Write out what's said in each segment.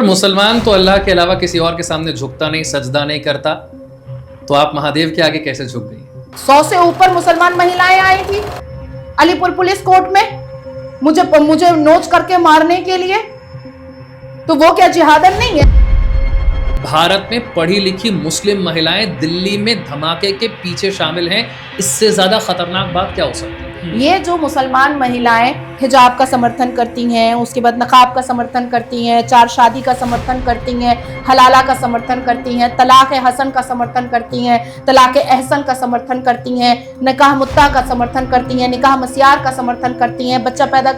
पर मुसलमान तो अल्लाह के अलावा किसी और के सामने झुकता नहीं, सजदा नहीं करता, तो आप महादेव के आगे कैसे झुक गई? 100 से ऊपर मुसलमान महिलाएं आई थी अलीपुर पुलिस कोर्ट में मुझे नोच करके मारने के लिए, तो वो क्या जिहादन नहीं है? भारत में पढ़ी लिखी मुस्लिम महिलाएं दिल्ली में धमाके के पीछे शामिल हैं, इससे ज्यादा खतरनाक बात क्या हो सकती है? ये जो मुसलमान महिलाएं हिजाब का समर्थन करती हैं, उसके बाद नकाब का समर्थन करती हैं, चार शादी का समर्थन करती हैं, हलाला का समर्थन करती हैं, तलाक हसन का समर्थन करती हैं, तलाक अहसन का समर्थन करती हैं, निकाह मुत्ता का समर्थन करती हैं, निकाह मसियार का समर्थन करती हैं, बच्चा पैदा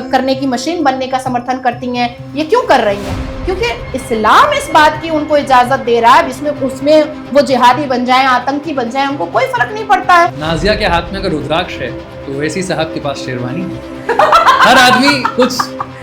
करने की मशीन बनने का समर्थन करती हैं। ये क्यों कर रही हैं? क्योंकि इस्लाम इस बात की उनको इजाजत दे रहा है, उसमें वो जिहादी बन जाएं, आतंकी बन जाएं, उनको कोई फर्क नहीं पड़ता है। नाजिया के हाथ में अगर रुद्राक्ष है तो वैसी साहब के पास शेरवानी है। हर आदमी कुछ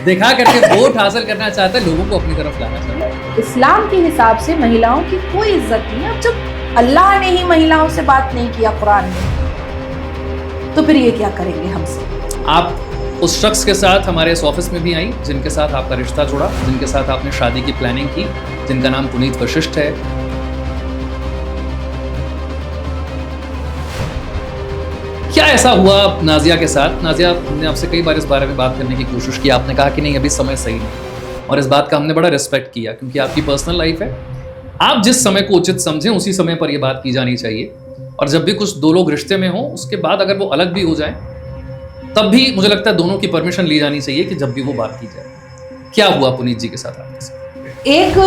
दिखा करके वोट हासिल करना चाहता है, लोगों को अपनी तरफ लाना चाहता है। इस्लाम के हिसाब से महिलाओं की कोई इज्जत नहीं है। अब जब अल्लाह ने ही महिलाओं से बात नहीं किया कुरान में, तो फिर ये क्या करेंगे हमसे? आप उस शख्स के साथ हमारे इस ऑफिस में भी आई जिनके साथ आपका रिश्ता जुड़ा, जिनके साथ आपने शादी की प्लानिंग की, जिनका नाम पुनीत वशिष्ठ है। क्या ऐसा हुआ नाजिया के साथ? नाजिया, हमने आपसे कई बार इस बारे में बात करने की कोशिश की, आपने कहा कि नहीं अभी समय सही नहीं, और इस बात का हमने बड़ा रिस्पेक्ट किया क्योंकि आपकी पर्सनल लाइफ है। आप जिस समय को उचित समझें उसी समय पर यह बात की जानी चाहिए, और जब भी कुछ दो लोग रिश्ते में हों उसके बाद अगर वो अलग भी हो जाएं तब भी मुझे लगता है दोनों की परमिशन ली जानी चाहिए कि जब भी वो बात की जाए। क्या हुआ पुनीत जी के साथ आपके साथ? एक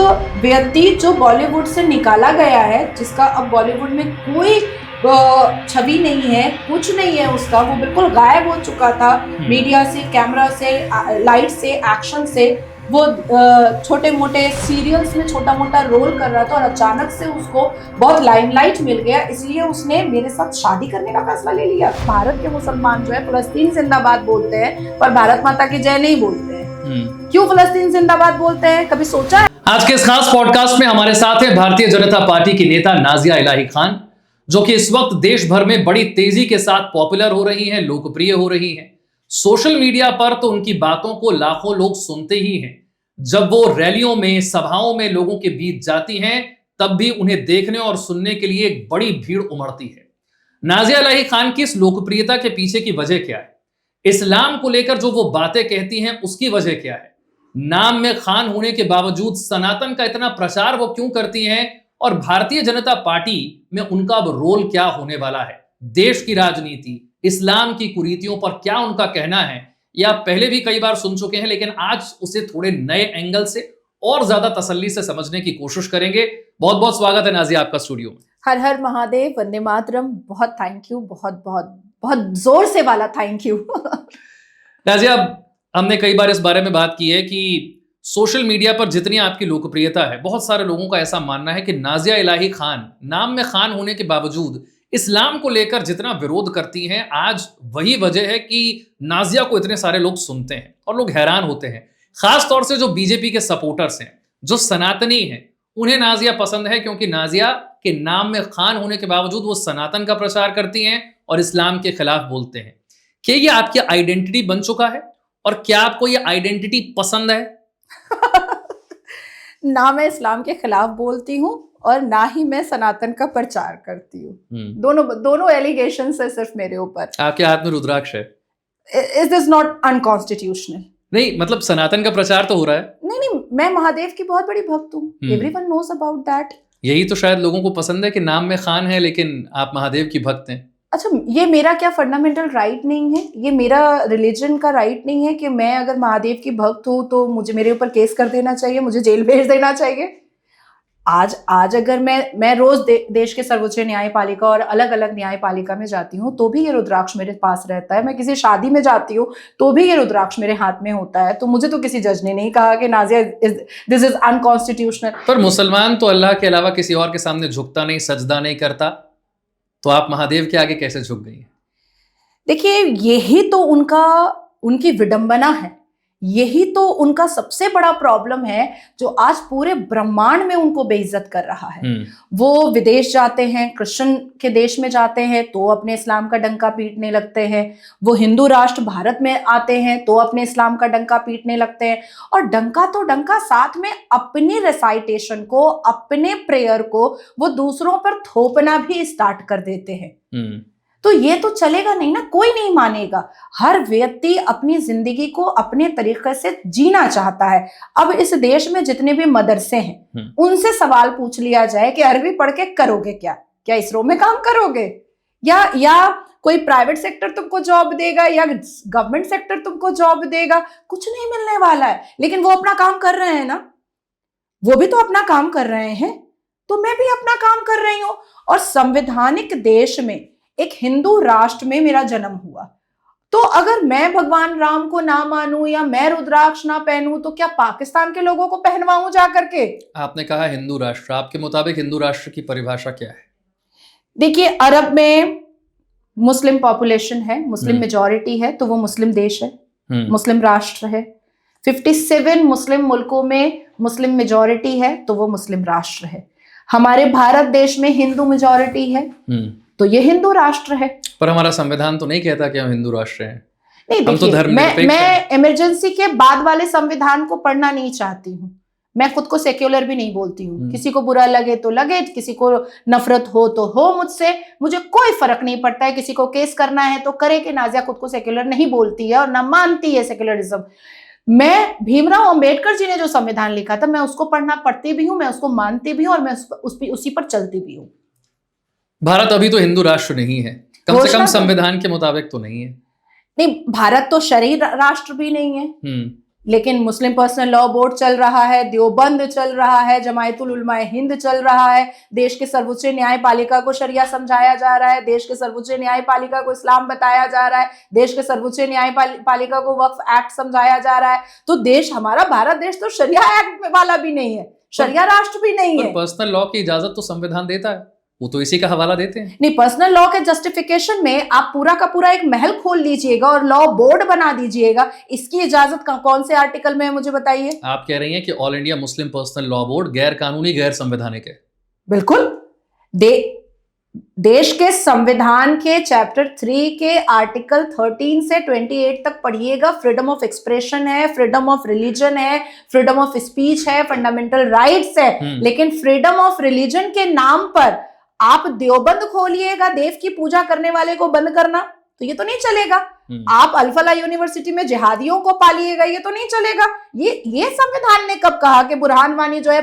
व्यक्ति जो बॉलीवुड से निकाला गया है, जिसका अब बॉलीवुड में कोई छवि नहीं है, कुछ नहीं है उसका, वो बिल्कुल गायब हो चुका था मीडिया से, कैमरा से, लाइट से, एक्शन से। वो छोटे मोटे सीरियल्स में छोटा मोटा रोल कर रहा था और अचानक से उसको बहुत लाइमलाइट मिल गया, इसलिए उसने मेरे साथ शादी करने का फैसला ले लिया। भारत के मुसलमान जो है फलस्तीन जिंदाबाद बोलते हैं पर भारत माता की जय नहीं बोलते हैं। क्यों फलस्तीन जिंदाबाद बोलते हैं, कभी सोचा है? आज के इस खास पॉडकास्ट में हमारे साथ है भारतीय जनता पार्टी की नेता नाजिया इलाही खान, जो कि इस वक्त देश भर में बड़ी तेजी के साथ पॉपुलर हो रही हैं, लोकप्रिय हो रही हैं। सोशल मीडिया पर तो उनकी बातों को लाखों लोग सुनते ही हैं। जब वो रैलियों में, सभाओं में लोगों के बीच जाती हैं तब भी उन्हें देखने और सुनने के लिए एक बड़ी भीड़ उमड़ती है। नाजिया इलाही खान की इस लोकप्रियता के पीछे की वजह क्या है? इस्लाम को लेकर जो वो बातें कहती हैं उसकी वजह क्या है? नाम में खान होने के बावजूद सनातन का इतना प्रचार वो क्यों करती हैं, और भारतीय जनता पार्टी में उनका अब रोल क्या होने वाला है? देश की राजनीति, इस्लाम की कुरीतियों पर क्या उनका कहना है, ये आप पहले भी कई बार सुन चुके हैं, लेकिन आज उसे थोड़े नए एंगल से और ज्यादा तसल्ली से समझने की कोशिश करेंगे। बहुत बहुत स्वागत है नाजिया आपका स्टूडियो में। हर हर महादेव, वंदे मातरम। बहुत थैंक यू, बहुत बहुत बहुत जोर से वाला थैंक यू। नाजिया, हमने कई बार इस बारे में बात की है कि सोशल मीडिया पर जितनी आपकी लोकप्रियता है, बहुत सारे लोगों का ऐसा मानना है कि नाजिया इलाही खान नाम में खान होने के बावजूद इस्लाम को लेकर जितना विरोध करती हैं, आज वही वजह है कि नाजिया को इतने सारे लोग सुनते हैं और लोग हैरान होते हैं। खास तौर से जो बीजेपी के सपोर्टर्स हैं, जो सनातनी हैं, उन्हें नाजिया पसंद है क्योंकि नाजिया के नाम में खान होने के बावजूद वो सनातन का प्रचार करती हैं और इस्लाम के खिलाफ बोलते हैं। क्या ये आपकी आइडेंटिटी बन चुका है, और क्या आपको ये आइडेंटिटी पसंद है? ना मैं इस्लाम के खिलाफ बोलती हूँ और ना ही मैं सनातन का प्रचार करती हूँ। दोनों एलिगेशंस है सिर्फ मेरे ऊपर। आपके हाथ में रुद्राक्ष है। Is this not unconstitutional? नहीं, मतलब सनातन का प्रचार तो हो रहा है। नहीं, मैं महादेव की बहुत बड़ी भक्त हूँ। Everyone knows about that. यही तो शायद लोगों को पसंद है कि नाम में खान है लेकिन आप महादेव की भक्त हैं। अच्छा, ये मेरा क्या फंडामेंटल राइट नहीं है? ये मेरा रिलीजन का राइट नहीं है कि मैं अगर महादेव की भक्त हूँ तो मुझे मेरे ऊपर केस कर देना चाहिए, मुझे जेल भेज देना चाहिए? आज अगर मैं रोज देश के सर्वोच्च न्यायपालिका और अलग अलग न्यायपालिका में जाती हूँ तो भी ये रुद्राक्ष मेरे पास रहता है। मैं किसी शादी में जाती हूँ तो भी ये रुद्राक्ष मेरे हाथ में होता है। तो मुझे तो किसी जज ने नहीं कहा कि नाजिया दिस इज अनकॉन्स्टिट्यूशनल। पर मुसलमान तो अल्लाह के अलावा किसी और के सामने झुकता नहीं, सजदा नहीं करता, तो आप महादेव के आगे कैसे झुक गई? देखिए, यही तो उनकी विडंबना है। यही तो उनका सबसे बड़ा प्रॉब्लम है, जो आज पूरे ब्रह्मांड में उनको बेइज्जत कर रहा है। वो विदेश जाते हैं, क्रिश्चियन के देश में जाते हैं तो अपने इस्लाम का डंका पीटने लगते हैं। वो हिंदू राष्ट्र भारत में आते हैं तो अपने इस्लाम का डंका पीटने लगते हैं। और डंका तो डंका, साथ में अपनी रेसाइटेशन को, अपने प्रेयर को वो दूसरों पर थोपना भी स्टार्ट कर देते हैं। तो ये तो चलेगा नहीं ना, कोई नहीं मानेगा। हर व्यक्ति अपनी जिंदगी को अपने तरीके से जीना चाहता है। अब इस देश में जितने भी मदरसे हैं उनसे सवाल पूछ लिया जाए कि अरबी पढ़ के करोगे क्या? क्या इसरो में काम करोगे, या कोई प्राइवेट सेक्टर तुमको जॉब देगा, या गवर्नमेंट सेक्टर तुमको जॉब देगा? कुछ नहीं मिलने वाला है। लेकिन वो अपना काम कर रहे हैं ना, वो भी तो अपना काम कर रहे हैं, तो मैं भी अपना काम कर रही हूं। और संवैधानिक देश में, एक हिंदू राष्ट्र में मेरा जन्म हुआ, तो अगर मैं भगवान राम को ना मानूं या मैं रुद्राक्ष ना पहनूं तो क्या पाकिस्तान के लोगों को पहनवाऊं जा करके? आपने कहा हिंदू राष्ट्र, आपके मुताबिक हिंदू राष्ट्र की परिभाषा क्या है? देखिए, अरब में मुस्लिम पॉपुलेशन है, मुस्लिम मेजॉरिटी है, तो वो मुस्लिम देश है, मुस्लिम राष्ट्र है। 57 मुस्लिम मुल्कों में मुस्लिम मेजॉरिटी है, तो वो मुस्लिम राष्ट्र है। हमारे भारत देश में हिंदू मेजॉरिटी है, तो ये हिंदू राष्ट्र है। पर हमारा संविधान तो नहीं कहता कि हम हिंदू राष्ट्र हैं। नहीं, हम तो धर्मनिरपेक्ष हैं। मैं इमरजेंसी के बाद वाले संविधान को पढ़ना नहीं चाहती हूँ। मैं खुद को सेक्युलर भी नहीं बोलती हूँ। किसी को बुरा लगे तो लगे, किसी को नफरत हो तो हो मुझसे, मुझे कोई फर्क नहीं पड़ता है। किसी को केस करना है तो करे, कि नाजिया खुद को सेक्युलर नहीं बोलती है और न मानती है सेक्युलरिज्म। मैं, भीमराव अंबेडकर जी ने जो संविधान लिखा था, मैं उसको पढ़ती भी हूँ, मैं उसको मानती भी हूँ, और मैं उसी पर चलती भी हूँ। भारत अभी तो हिंदू राष्ट्र नहीं है, कम से कम संविधान के मुताबिक तो नहीं है। नहीं, भारत तो शरई राष्ट्र भी नहीं है, लेकिन मुस्लिम पर्सनल लॉ बोर्ड चल रहा है, देवबंद चल रहा है, जमायतुल उलमाए हिंद चल रहा है, देश के सर्वोच्च न्यायपालिका को शरिया समझाया जा रहा है, देश के सर्वोच्च न्यायपालिका को इस्लाम बताया जा रहा है, देश के सर्वोच्च न्यायपालिका को वक्फ एक्ट समझाया जा रहा है। तो देश, हमारा भारत देश तो शरिया एक्ट वाला भी नहीं है, शरिया राष्ट्र भी नहीं है। पर्सनल लॉ की इजाजत तो संविधान देता है, वो तो इसी का हवाला देते हैं। नहीं, पर्सनल लॉ के जस्टिफिकेशन में आप पूरा का पूरा एक महल खोल लीजिएगा और लॉ बोर्ड बना दीजिएगा। इसकी इजाजत कौन से आर्टिकल में है, मुझे बताइए। आप कह रही हैं कि all India Muslim personal law board गैर कानूनी, गैर संवैधानिक है? बिल्कुल। देश के संविधान के चैप्टर 3 के आर्टिकल 13 से 28 तक पढ़िएगा। फ्रीडम ऑफ एक्सप्रेशन है, फ्रीडम ऑफ रिलीजन है, फ्रीडम ऑफ स्पीच है, फंडामेंटल राइट्स है। लेकिन फ्रीडम ऑफ रिलीजन के नाम पर आप देवबंद खोलिएगा, देव की पूजा करने वाले को बंद करना, तो ये तो नहीं चलेगा। आप अल-फलाह यूनिवर्सिटी में जिहादियों को पालिएगा, ये तो नहीं चलेगा। ये संविधान ने कब कहा कि बुरहान वानी जो है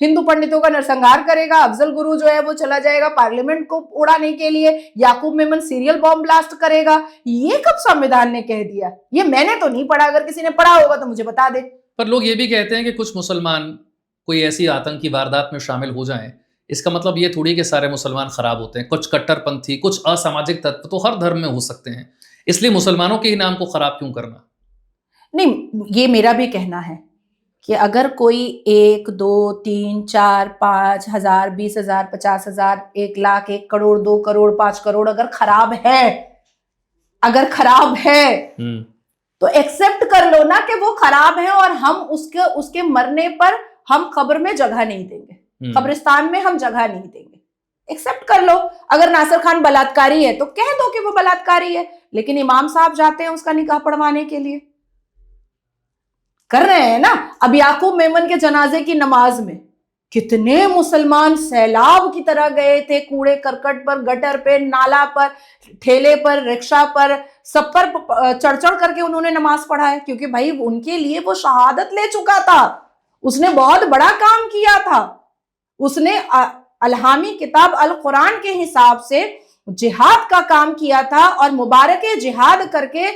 हिंदू पंडितों का नरसंहार करेगा, अफजल गुरु जो है वो चला जाएगा पार्लियामेंट को उड़ाने के लिए, याकूब मेमन सीरियल बॉम्ब ब्लास्ट करेगा? ये कब संविधान ने कह दिया? ये मैंने तो नहीं पढ़ा, अगर किसी ने पढ़ा होगा तो मुझे बता दे। पर लोग ये भी कहते हैं कि कुछ मुसलमान कोई ऐसी आतंकी वारदात में शामिल हो जाएं, इसका मतलब ये थोड़ी कि सारे मुसलमान खराब होते हैं। कुछ कट्टरपंथी, कुछ असामाजिक तत्व तो हर धर्म में हो सकते हैं, इसलिए मुसलमानों के ही नाम को खराब क्यों करना? नहीं, ये मेरा भी कहना है कि अगर कोई 1, 2, 3, 4, 5 हजार, 20,000, 50,000, 1 लाख, 1 करोड़, 2 करोड़, 5 करोड़ अगर खराब है तो एक्सेप्ट कर लो ना कि वो खराब है, और हम उसके मरने पर हम कब्र में जगह नहीं देंगे, कब्रिस्तान में हम जगह नहीं देंगे। एक्सेप्ट कर लो। अगर नासिर खान बलात्कारी है तो कह दो कि वो बलात्कारी है, लेकिन इमाम साहब जाते हैं उसका निकाह पढ़वाने के लिए, कर रहे हैं ना। अब याकूब मेमन के जनाजे की नमाज में कितने मुसलमान सैलाब की तरह गए थे, कूड़े करकट पर, गटर पे, नाला पर, ठेले पर, रिक्शा पर, सब पर चढ़ चढ़ करके उन्होंने नमाज पढ़ा है, क्योंकि भाई उनके लिए वो शहादत ले चुका था, उसने बहुत बड़ा काम किया था। उसने अलहामी किताब अल कुरान के हिसाब से जिहाद का काम किया था, और मुबारक जिहाद करके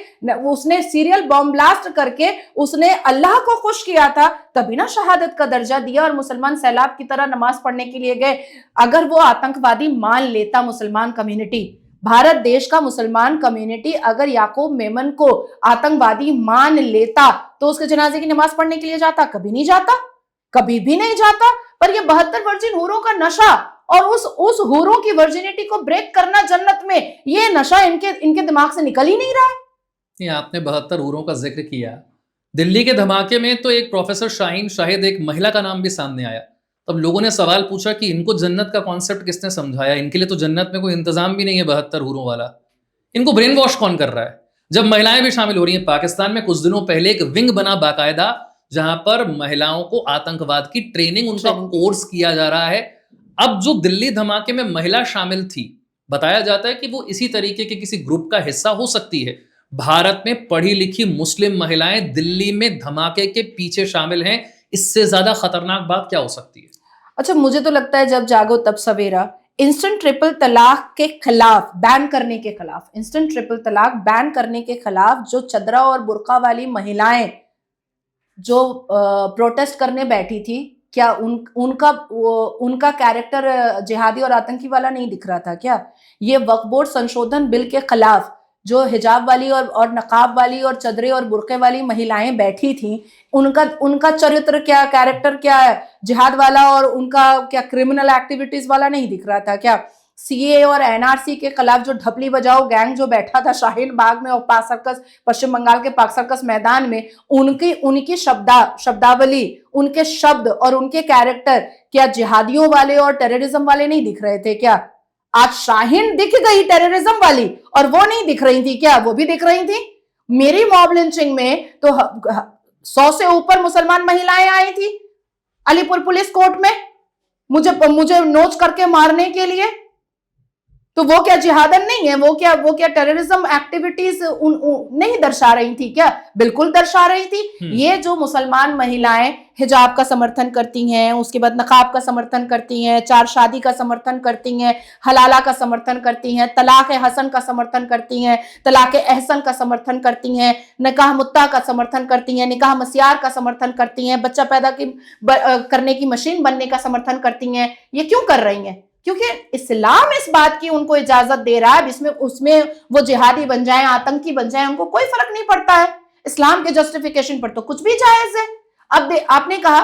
उसने सीरियल बॉम्ब ब्लास्ट करके उसने अल्लाह को खुश किया था, तभी ना शहादत का दर्जा दिया और मुसलमान सैलाब की तरह नमाज पढ़ने के लिए गए। अगर वो आतंकवादी मान लेता मुसलमान कम्युनिटी, भारत देश का मुसलमान कम्युनिटी अगर याकूब मेमन को आतंकवादी मान लेता तो उसके जनाजे की नमाज पढ़ने के लिए जाता? कभी नहीं जाता, कभी भी नहीं जाता। पर ये 72 वर्जिन हूरों का नशा और उस हूरों की वर्जिनिटी को ब्रेक करना जन्नत में, ये नशा इनके दिमाग से निकल ही नहीं रहा है। आपने 72 हूरों का जिक्र किया, दिल्ली के धमाके में तो एक प्रोफेसर शाहीन शाहिद, एक महिला का नाम भी सामने आया। तब लोगों ने सवाल पूछा कि इनको जन्नत का कॉन्सेप्ट किसने समझाया, इनके लिए तो जन्नत में कोई इंतजाम भी नहीं है 72 हूरों वाला, इनको ब्रेन वॉश कौन कर रहा है। जब महिलाएं भी शामिल हो रही हैं, पाकिस्तान में कुछ दिनों पहले एक विंग बना बाकायदा, जहां पर महिलाओं को आतंकवाद की ट्रेनिंग, उनका कोर्स किया जा रहा है। अब जो दिल्ली धमाके में महिला शामिल थी, बताया जाता है कि वो इसी तरीके के किसी ग्रुप का हिस्सा हो सकती है। भारत में पढ़ी लिखी मुस्लिम महिलाएं दिल्ली में धमाके के पीछे शामिल हैं, इससे ज्यादा खतरनाक बात क्या हो सकती है। अच्छा, मुझे तो लगता है जब जागो तब सवेरा, इंस्टेंट ट्रिपल तलाक के खिलाफ, बैन करने के खिलाफ, इंस्टेंट ट्रिपल तलाक बैन करने के खिलाफ जो चदरा और बुर्का वाली महिलाएं जो प्रोटेस्ट करने बैठी थी, क्या उनका कैरेक्टर जिहादी और आतंकी वाला नहीं दिख रहा था क्या? ये वक्फ बोर्ड संशोधन बिल के खिलाफ जो हिजाब वाली और नकाब वाली और चदरे और बुर्के वाली महिलाएं बैठी थी, उनका चरित्र क्या, कैरेक्टर क्या है, जिहाद वाला और उनका क्या क्रिमिनल एक्टिविटीज वाला नहीं दिख रहा था क्या? सीए और एनआरसी के खिलाफ जो ढपली बजाओ गैंग जो बैठा था शाहीन बाग में और पाक सर्कस, पश्चिम बंगाल के पाक सर्कस मैदान में, उनकी शब्दावली, उनके शब्द और उनके कैरेक्टर क्या जिहादियों वाले और टेररिज्म वाले नहीं दिख रहे थे क्या? आज शाहीन दिख गई टेररिज्म वाली और वो नहीं दिख रही थी क्या? वो भी दिख रही थी। मेरी मॉब लिंचिंग में तो 100 से ऊपर मुसलमान महिलाएं आई थी अलीपुर पुलिस कोर्ट में मुझे नोच करके मारने के लिए। तो वो क्या जिहादन नहीं है? वो क्या टेररिज्म एक्टिविटीज नहीं दर्शा रही थी क्या? बिल्कुल दर्शा रही थी। ये जो मुसलमान महिलाएं हिजाब का समर्थन करती हैं, उसके बाद नकाब का समर्थन करती हैं, 4 शादी का समर्थन करती हैं, हलाला का समर्थन करती हैं, तलाक हसन का समर्थन करती हैं, तलाक एहसन का समर्थन करती हैं, निकाह मुत्ता का समर्थन करती हैं, निकाह मसियार का समर्थन करती हैं, बच्चा पैदा करने की मशीन बनने का समर्थन करती हैं। ये क्यों कर रही हैं? क्योंकि इस्लाम इस बात की उनको इजाजत दे रहा है, उसमें वो जिहादी बन जाएं, आतंकी बन जाएं, उनको कोई फर्क नहीं पड़ता है। इस्लाम के जस्टिफिकेशन पर तो कुछ भी जायज है। अब आपने कहा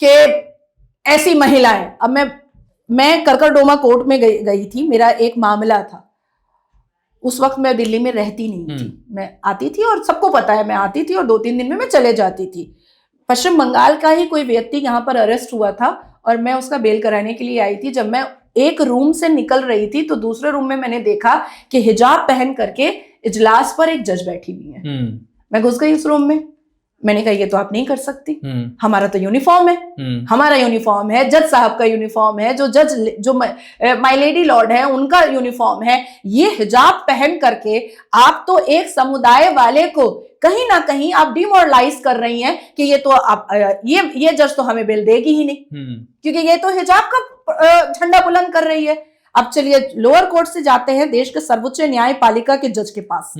कि ऐसी महिलाएं, अब मैं करकरडोमा कोर्ट में गई थी, मेरा एक मामला था। उस वक्त मैं दिल्ली में रहती नहीं थी, मैं आती थी और सबको पता है मैं आती थी और 2-3 दिन में मैं चले जाती थी। पश्चिम बंगाल का ही कोई व्यक्ति यहाँ पर अरेस्ट हुआ था और मैं उसका बेल कराने के लिए आई थी। जब मैं एक रूम से निकल रही थी तो दूसरे रूम में मैंने देखा कि हिजाब पहन करके इजलास पर एक जज बैठी हुई है। मैं घुस गई उस रूम में, मैंने कहा ये तो आप नहीं कर सकती, हमारा तो यूनिफॉर्म है, हमारा यूनिफॉर्म है, जज साहब का यूनिफॉर्म है, जो माय लेडी लॉर्ड है उनका यूनिफॉर्म है। ये हिजाब पहन करके आप तो एक समुदाय वाले को कहीं ना कहीं आप डिमोरलाइज कर रही हैं कि ये तो आप ये जज तो हमें बेल देगी ही नहीं, क्योंकि ये तो हिजाब का झंडा बुलंद कर रही है। अब चलिए लोअर कोर्ट से जाते हैं देश के सर्वोच्च न्यायपालिका के जज के पास।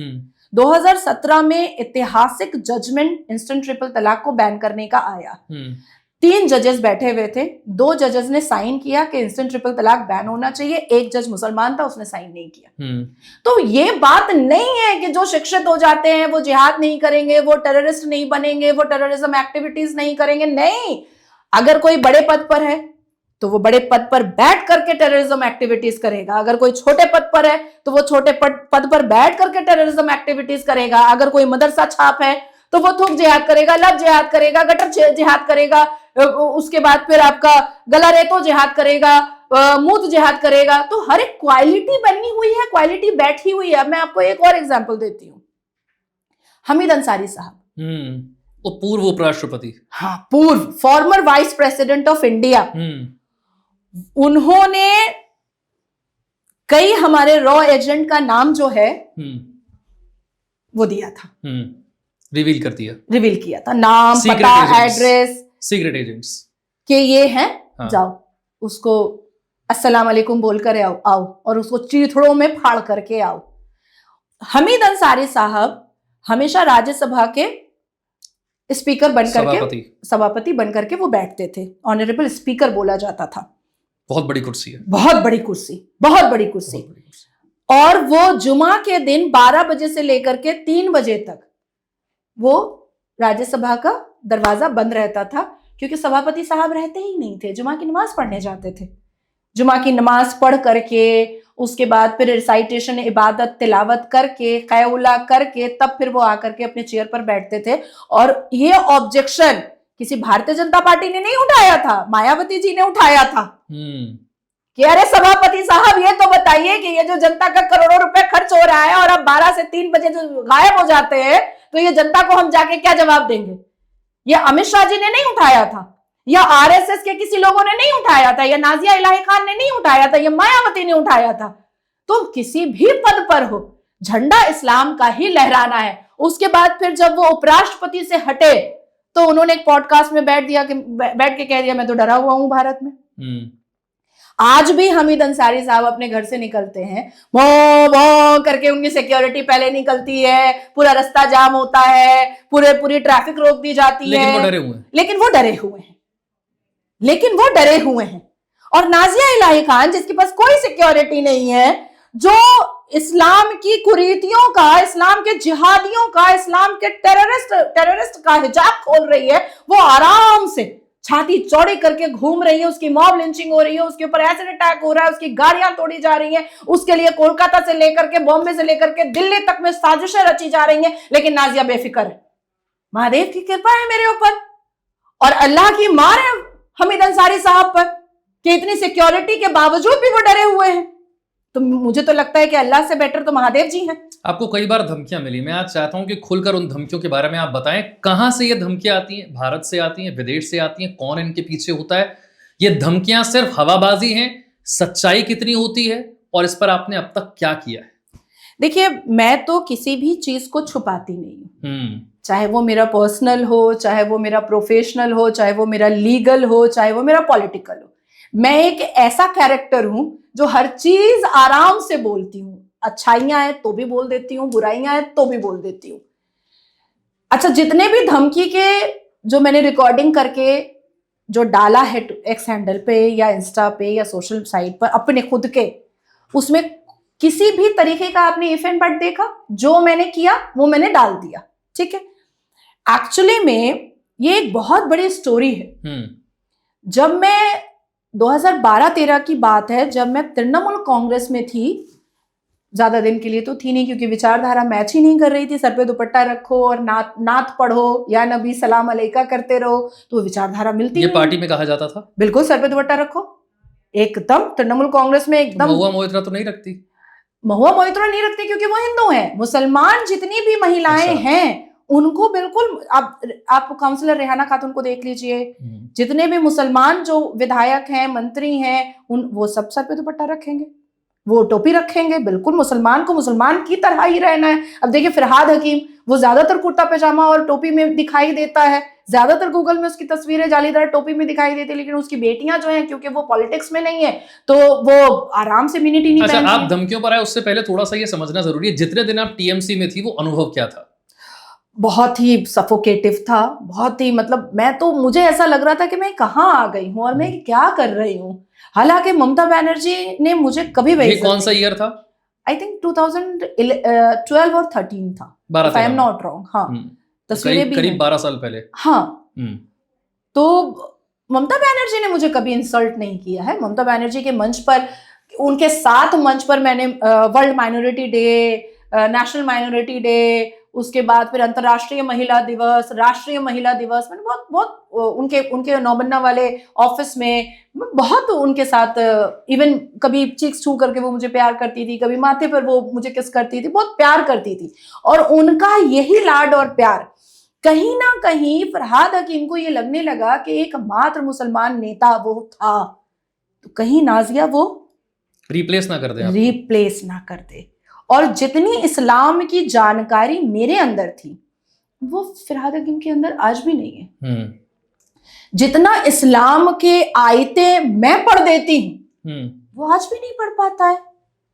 2017 में ऐतिहासिक जजमेंट इंस्टेंट ट्रिपल तलाक को बैन करने का आया। 3 जजेस बैठे हुए थे, 2 जजेस ने साइन किया कि इंस्टेंट ट्रिपल तलाक बैन होना चाहिए, एक जज मुसलमान था, उसने साइन नहीं किया। तो ये बात नहीं है कि जो शिक्षित हो जाते हैं वो जिहाद नहीं करेंगे, वो टेररिस्ट नहीं बनेंगे, वो टेररिज्म एक्टिविटीज नहीं करेंगे। नहीं, अगर कोई बड़े पद पर है तो वो बड़े पद पर बैठ करके टेररिज्म एक्टिविटीज करेगा, अगर कोई छोटे पद पर है तो वो छोटे पद पर बैठ करके टेररिज्म एक्टिविटीज करेगा, अगर कोई मदरसा छाप है तो वो थूक जिहाद करेगा, लब जिहाद करेगा, गटर जिहाद करेगा, उसके बाद फिर आपका गला रेतो जिहाद करेगा, मूत जिहाद करेगा। तो हर एक क्वालिटी बनी हुई है, क्वालिटी बैठी हुई है। अब मैं आपको एक और एग्जांपल देती हूँ। हमीद अंसारी साहब, वो पूर्व उपराष्ट्रपति, हाँ, पूर्व farmer vice president of India, उन्होंने कई हमारे रॉ एजेंट का नाम जो है वो दिया था, रिवील किया था, नाम, पता, एड्रेस, सीक्रेट एजेंट्स कि ये हैं, हाँ। जाओ उसको अस्सलाम वालेकुम बोलकर आओ और उसको चीथड़ों में फाड़ करके आओ। हमीद अंसारी साहब हमेशा राज्यसभा के स्पीकर बनकर सभापति बनकर के वो बैठते थे, ऑनरेबल स्पीकर बोला जाता था। बहुत बड़ी कुर्सी है, बहुत बड़ी कुर्सी। और वो जुमा के दिन 12 बजे से लेकर के 3 बजे तक वो राज्यसभा का दरवाजा बंद रहता था, क्योंकि सभापति साहब रहते ही नहीं थे, जुमा की नमाज पढ़ने जाते थे। जुमा की नमाज पढ़ करके उसके बाद फिर रिसाइटेशन, इबादत, तिलावत करके, क़ौला करके तब फिर वो आकर के अपने चेयर पर बैठते थे। और ये ऑब्जेक्शन किसी भारतीय जनता पार्टी ने नहीं उठाया था, मायावती जी ने उठाया था कि अरे सभापति साहब ये तो बताइए कि ये जो जनता का करोड़ों रुपए खर्च हो रहा है और अब 12 से 3 बजे जो गायब हो जाते हैं, तो ये जनता को हम जाके क्या जवाब देंगे। ये अमित शाह जी ने नहीं उठाया था, या आरएसएस के किसी लोगों ने नहीं उठाया था, या नाजिया इलाही खान ने नहीं उठाया था, या मायावती ने उठाया था। तो किसी भी पद पर हो, झंडा इस्लाम का ही लहराना है। उसके बाद फिर जब वो उपराष्ट्रपति से हटे तो उन्होंने एक पॉडकास्ट में बैठ के कह दिया मैं तो डरा हुआ हूं भारत में। आज भी हमीद अंसारी साहब अपने घर से निकलते हैं, भौ करके उनकी सिक्योरिटी पहले निकलती है, पूरा रास्ता जाम होता है, पूरी ट्रैफिक रोक दी जाती है, लेकिन वो डरे हुए हैं। और नाजिया इलाही खान जिसके पास कोई सिक्योरिटी नहीं है, जो इस्लाम की कुरीतियों का, इस्लाम के जिहादियों का, इस्लाम के टेररिस्ट का हिजाब खोल रही है, वो आराम से छाती चौड़ी करके घूम रही है, उसकी मॉब लिंचिंग हो रही है, उसके ऊपर एसिड अटैक हो रहा है, उसकी गाड़ियां तोड़ी जा रही हैं, उसके लिए कोलकाता से लेकर के, बॉम्बे से लेकर के दिल्ली तक में साजिशें रची जा रही हैं, लेकिन नाजिया बेफिक्र है। महादेव की कृपा है मेरे ऊपर और अल्लाह की मार है हमीद अंसारी साहब पर कि इतनी सिक्योरिटी के बावजूद भी वो डरे हुए हैं। तो मुझे तो लगता है कि अल्लाह से बेटर तो महादेव जी हैं। आपको कई बार धमकियां मिली, मैं आज चाहता हूं कि खुलकर उन धमकियों के बारे में आप बताएं। कहां से ये धमकियां आती हैं? भारत से आती हैं, विदेश से आती हैं? कौन इनके पीछे होता है? ये धमकियां सिर्फ हवाबाजी हैं, सच्चाई कितनी होती है, और इस पर आपने अब तक क्या किया है? देखिए, मैं तो किसी भी चीज को छुपाती नहीं हूँ, चाहे वो मेरा पर्सनल हो, चाहे वो मेरा प्रोफेशनल हो, चाहे वो मेरा लीगल हो, चाहे वो मेरा पॉलिटिकल हो। मैं एक ऐसा कैरेक्टर हूं जो हर चीज आराम से बोलती हूँ। अच्छाइयां हैं तो भी बोल देती हूँ, बुराइयां हैं तो भी बोल देती हूँ। अच्छा, जितने भी धमकी के जो मैंने रिकॉर्डिंग करके जो डाला है एक्स हैंडल पे या इंस्टा पे या सोशल साइट पर अपने खुद के, उसमें किसी भी तरीके का आपने इफ एंड बट देखा? जो मैंने किया वो मैंने डाल दिया, ठीक है। एक्चुअली में ये एक बहुत बड़ी स्टोरी है। जब मैं 2012-13 की बात है, जब मैं तृणमूल कांग्रेस में थी, ज्यादा दिन के लिए तो थी नहीं क्योंकि विचारधारा मैच ही नहीं कर रही थी। सर पे दुपट्टा रखो और नात पढ़ो या नबी सलाम अलैका करते रहो, तो विचारधारा मिलती। ये पार्टी में कहा जाता था बिल्कुल सर पे दुपट्टा रखो, एकदम तृणमूल कांग्रेस में एकदम। महुआ मोइत्रा तो नहीं रखती? महुआ मोइत्रा नहीं रखती क्योंकि वो हिंदू है। मुसलमान जितनी भी महिलाएं हैं उनको बिल्कुल, आप काउंसलर रेहाना खातून को देख लीजिए, जितने भी मुसलमान जो विधायक हैं, मंत्री हैं, वो सब सर पे दुपट्टा रखेंगे, वो टोपी रखेंगे। बिल्कुल मुसलमान को मुसलमान की तरह ही रहना है। अब देखिए फिरहाद हकीम, वो ज्यादातर कुर्ता पैजामा और टोपी में दिखाई देता है, ज्यादातर गूगल में उसकी तस्वीरें जालीदार टोपी में दिखाई देती है, लेकिन उसकी बेटियां जो हैं, क्योंकि वो पॉलिटिक्स में नहीं है, तो वो आराम से मिनी टीनी पहनती हैं। अच्छा, आप धमकियों पर आए उससे पहले थोड़ा सा ये समझना जरूरी है, जितने दिन आप टीएमसी में थी वो अनुभव क्या था? बहुत ही सफोकेटिव था, बहुत ही, मतलब मुझे ऐसा लग रहा था कि मैं कहाँ आ गई हूँ और मैं क्या कर रही हूँ। हालांकि ममता बनर्जी ने मुझे कभी ये कौन सा ईयर था? आई थिंक 2012 और 13 था, if I am not wrong. हाँ, तस्वीरें भी करीब 12 साल पहले। हाँ, तो ममता बनर्जी ने मुझे कभी इंसल्ट नहीं किया है। ममता बनर्जी के मंच पर, उनके साथ मंच पर मैंने world minority day, national minority day, उसके बाद फिर अंतर्राष्ट्रीय महिला दिवस, राष्ट्रीय महिला दिवस, मैंने बहुत उनके नौबन्ना वाले ऑफिस में बहुत उनके साथ, इवन कभी चीक्स छू करके वो मुझे प्यार करती थी, कभी माथे पर वो मुझे किस करती थी, बहुत प्यार करती थी। और उनका यही लाड और प्यार कहीं ना कहीं फरहाद हकीम को ये लगने लगा कि एकमात्र मुसलमान नेता वो था, तो कहीं नाजिया वो रिप्लेस ना कर दे। और जितनी इस्लाम की जानकारी मेरे अंदर थी वो फरहाद हकीम के अंदर आज भी नहीं है। जितना इस्लाम के आयतें मैं पढ़ देती हूँ वो आज भी नहीं पढ़ पाता है।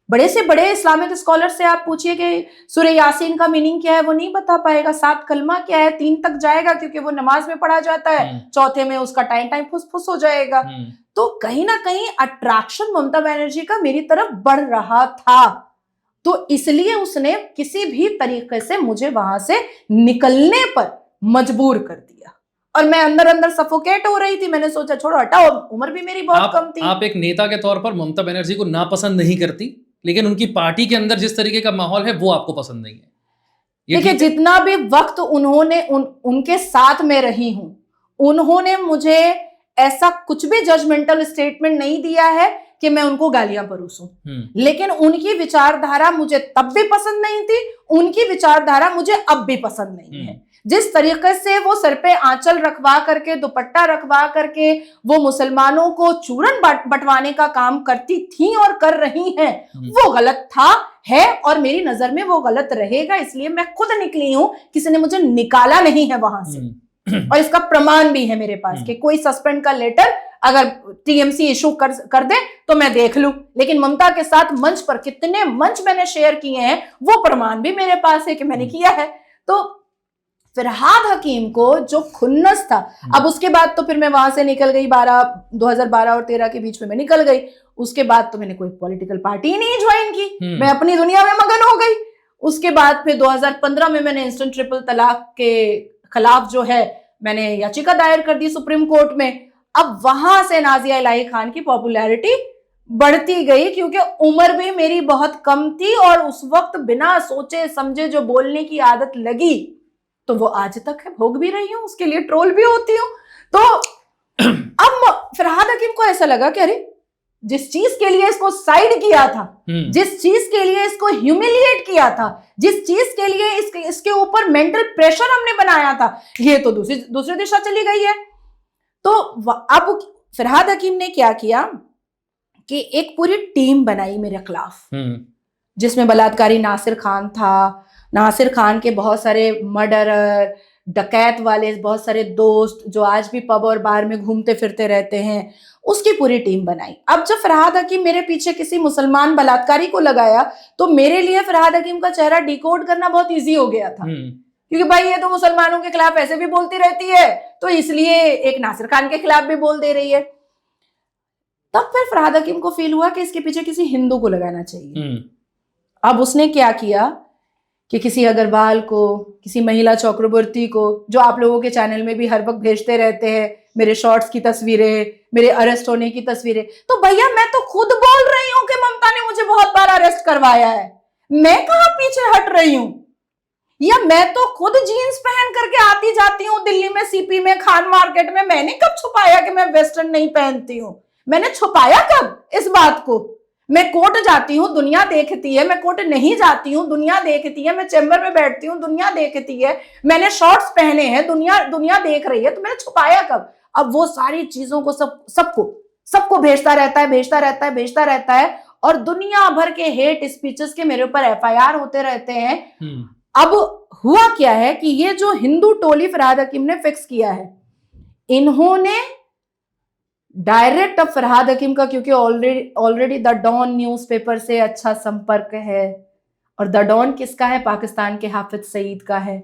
बड़े से बड़े इस्लामिक स्कॉलर से आप पूछिए कि सूरह यासीन का मीनिंग क्या है, वो नहीं बता पाएगा। 7 कलमा क्या है, 3 तक जाएगा क्योंकि वो नमाज में पढ़ा जाता है, चौथे में उसका टाइम फुस हो जाएगा। तो कहीं ना कहीं अट्रैक्शन ममता बनर्जी का मेरी तरफ बढ़ रहा था, तो इसलिए उसने किसी भी तरीके से मुझे वहां से निकलने पर मजबूर कर दिया। और मैं अंदर अंदर सफोकेट हो रही थी। मैंने सोचा छोड़ो हटाओ, उम्र भी मेरी बहुत कम थी। आप एक नेता के तौर पर ममता बनर्जी को नापसंद नहीं करती, लेकिन उनकी पार्टी के अंदर जिस तरीके का माहौल है वो आपको पसंद नहीं है। ये देखिए, ठीक है? जितना भी वक्त उन्होंने उनके साथ में रही हूं, उन्होंने मुझे ऐसा कुछ भी जजमेंटल स्टेटमेंट नहीं दिया है कि मैं उनको गालियां परोसूं। लेकिन उनकी विचारधारा मुझे तब भी पसंद नहीं थी, उनकी विचारधारा मुझे अब भी पसंद नहीं है। जिस तरीके से वो सर पे आंचल रखवा करके, दुपट्टा रखवा करके वो मुसलमानों को चूरन बंटवाने का काम करती थी और कर रही हैं, वो गलत था, है और मेरी नजर में वो गलत रहेगा। इसलिए मैं खुद निकली हूं, किसी ने मुझे निकाला नहीं है वहां से। और इसका प्रमाण भी है मेरे पास कि कोई सस्पेंड का लेटर अगर टीएमसी इशू कर दे तो मैं देख लूं। लेकिन ममता के साथ मंच पर कितने मंच मैंने शेयर किए हैं, वो प्रमाण भी मेरे पास है कि मैंने किया है। तो फरहाद हकीम को जो खुन्नस था, अब उसके बाद तो फिर मैं वहां से निकल गई, 2012 और 13 के बीच में मैं निकल गई। उसके बाद तो मैंने कोई पॉलिटिकल पार्टी ही नहीं ज्वाइन की, मैं अपनी दुनिया में मगन हो गई। उसके बाद फिर 2015 में मैंने इंस्टेंट ट्रिपल तलाक के खिलाफ जो है मैंने याचिका दायर कर दी सुप्रीम कोर्ट में। अब वहां से नाजिया इलाही खान की पॉपुलैरिटी बढ़ती गई, क्योंकि उम्र भी मेरी बहुत कम थी और उस वक्त बिना सोचे समझे जो बोलने की आदत लगी तो वो आज तक है, भोग भी रही हूं, उसके लिए ट्रोल भी होती हूं। तो अब फरहाद हकीम को ऐसा लगा कि अरे, जिस चीज के लिए इसको साइड किया था, जिस चीज के लिए इसको ह्यूमिलिएट किया था, जिस चीज के लिए इसके ऊपर मेंटल प्रेशर हमने बनाया था, ये तो दूसरी दिशा चली गई है। तो अब फरहाद हकीम ने क्या किया कि एक पूरी टीम बनाई मेरे खिलाफ, जिसमें बलात्कारी नासिर खान था, नासिर खान के बहुत सारे मर्डरर, डकैत वाले बहुत सारे दोस्त जो आज भी पब और बार में घूमते फिरते रहते हैं, उसकी पूरी टीम बनाई। अब जब फरहाद हकीम मेरे पीछे किसी मुसलमान बलात्कारी को लगाया तो मेरे लिए फरहाद हकीम का चेहरा डिकोड करना बहुत इजी हो गया था, क्योंकि भाई ये तो मुसलमानों के खिलाफ ऐसे भी बोलती रहती है, तो इसलिए एक नासिर खान के खिलाफ भी बोल दे रही है। तब फिर फरहाद हकीम को फील हुआ कि इसके पीछे किसी हिंदू को लगाना चाहिए। अब उसने क्या किया कि किसी अग्रवाल को, किसी महिला चक्रवर्ती को, जो आप लोगों के चैनल में भी हर वक्त भेजते रहते हैं मेरे शॉर्ट्स की तस्वीरें, मेरे अरेस्ट होने की तस्वीरें, तो भैया मैं तो खुद बोल रही हूं कि ममता ने मुझे बहुत बार अरेस्ट करवाया है, मैं कहां पीछे हट रही हूं? या मैं तो खुद जीन्स पहन करके आती जाती हूँ दिल्ली में, सीपी में, खान मार्केट में। मैंने कब छुपाया कि मैं वेस्टर्न नहीं पहनती हूँ? मैंने छुपाया कब इस बात को? मैं कोर्ट जाती हूँ, दुनिया देखती है, मैं कोर्ट नहीं जाती हूँ, दुनिया देखती है, मैं चैम्बर में बैठती हूँ, दुनिया देखती है, मैंने शॉर्ट्स पहने हैं, दुनिया देख रही है, तो मैंने छुपाया कब? अब वो सारी चीजों को सबको भेजता रहता है और दुनिया भर के हेट स्पीचेस के मेरे ऊपर एफआईआर होते रहते हैं। अब हुआ क्या है कि ये जो हिंदू टोली फरहाद हकीम ने फिक्स किया है, इन्होंने डायरेक्ट अब फरहाद हकीम का, क्योंकि ऑलरेडी द डॉन न्यूज़पेपर से अच्छा संपर्क है, और द डॉन किसका है? पाकिस्तान के हाफिज सईद का है।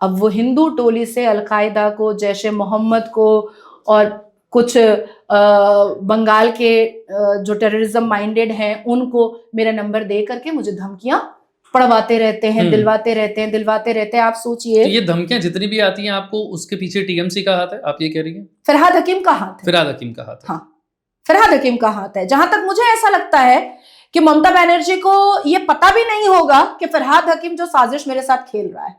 अब वो हिंदू टोली से अलकायदा को, जैशे मोहम्मद को और कुछ बंगाल के जो टेररिज्म माइंडेड हैं उनको मेरा नंबर दे करके मुझे धमकियां पढ़वाते रहते हैं, दिलवाते रहते हैं। आप सोचिए, तो ये धमकियां जितनी भी आती हैं आपको, उसके पीछे टीएमसी का हाथ है, आप ये कह रही हैं? फरहाद हकीम का हाथ है। फरहाद हकीम का हाथ है। हाँ, फरहाद हकीम का हाथ है। जहां तक मुझे ऐसा लगता है कि ममता बनर्जी को ये पता भी नहीं होगा कि फरहाद हकीम जो साजिश मेरे साथ खेल रहा है,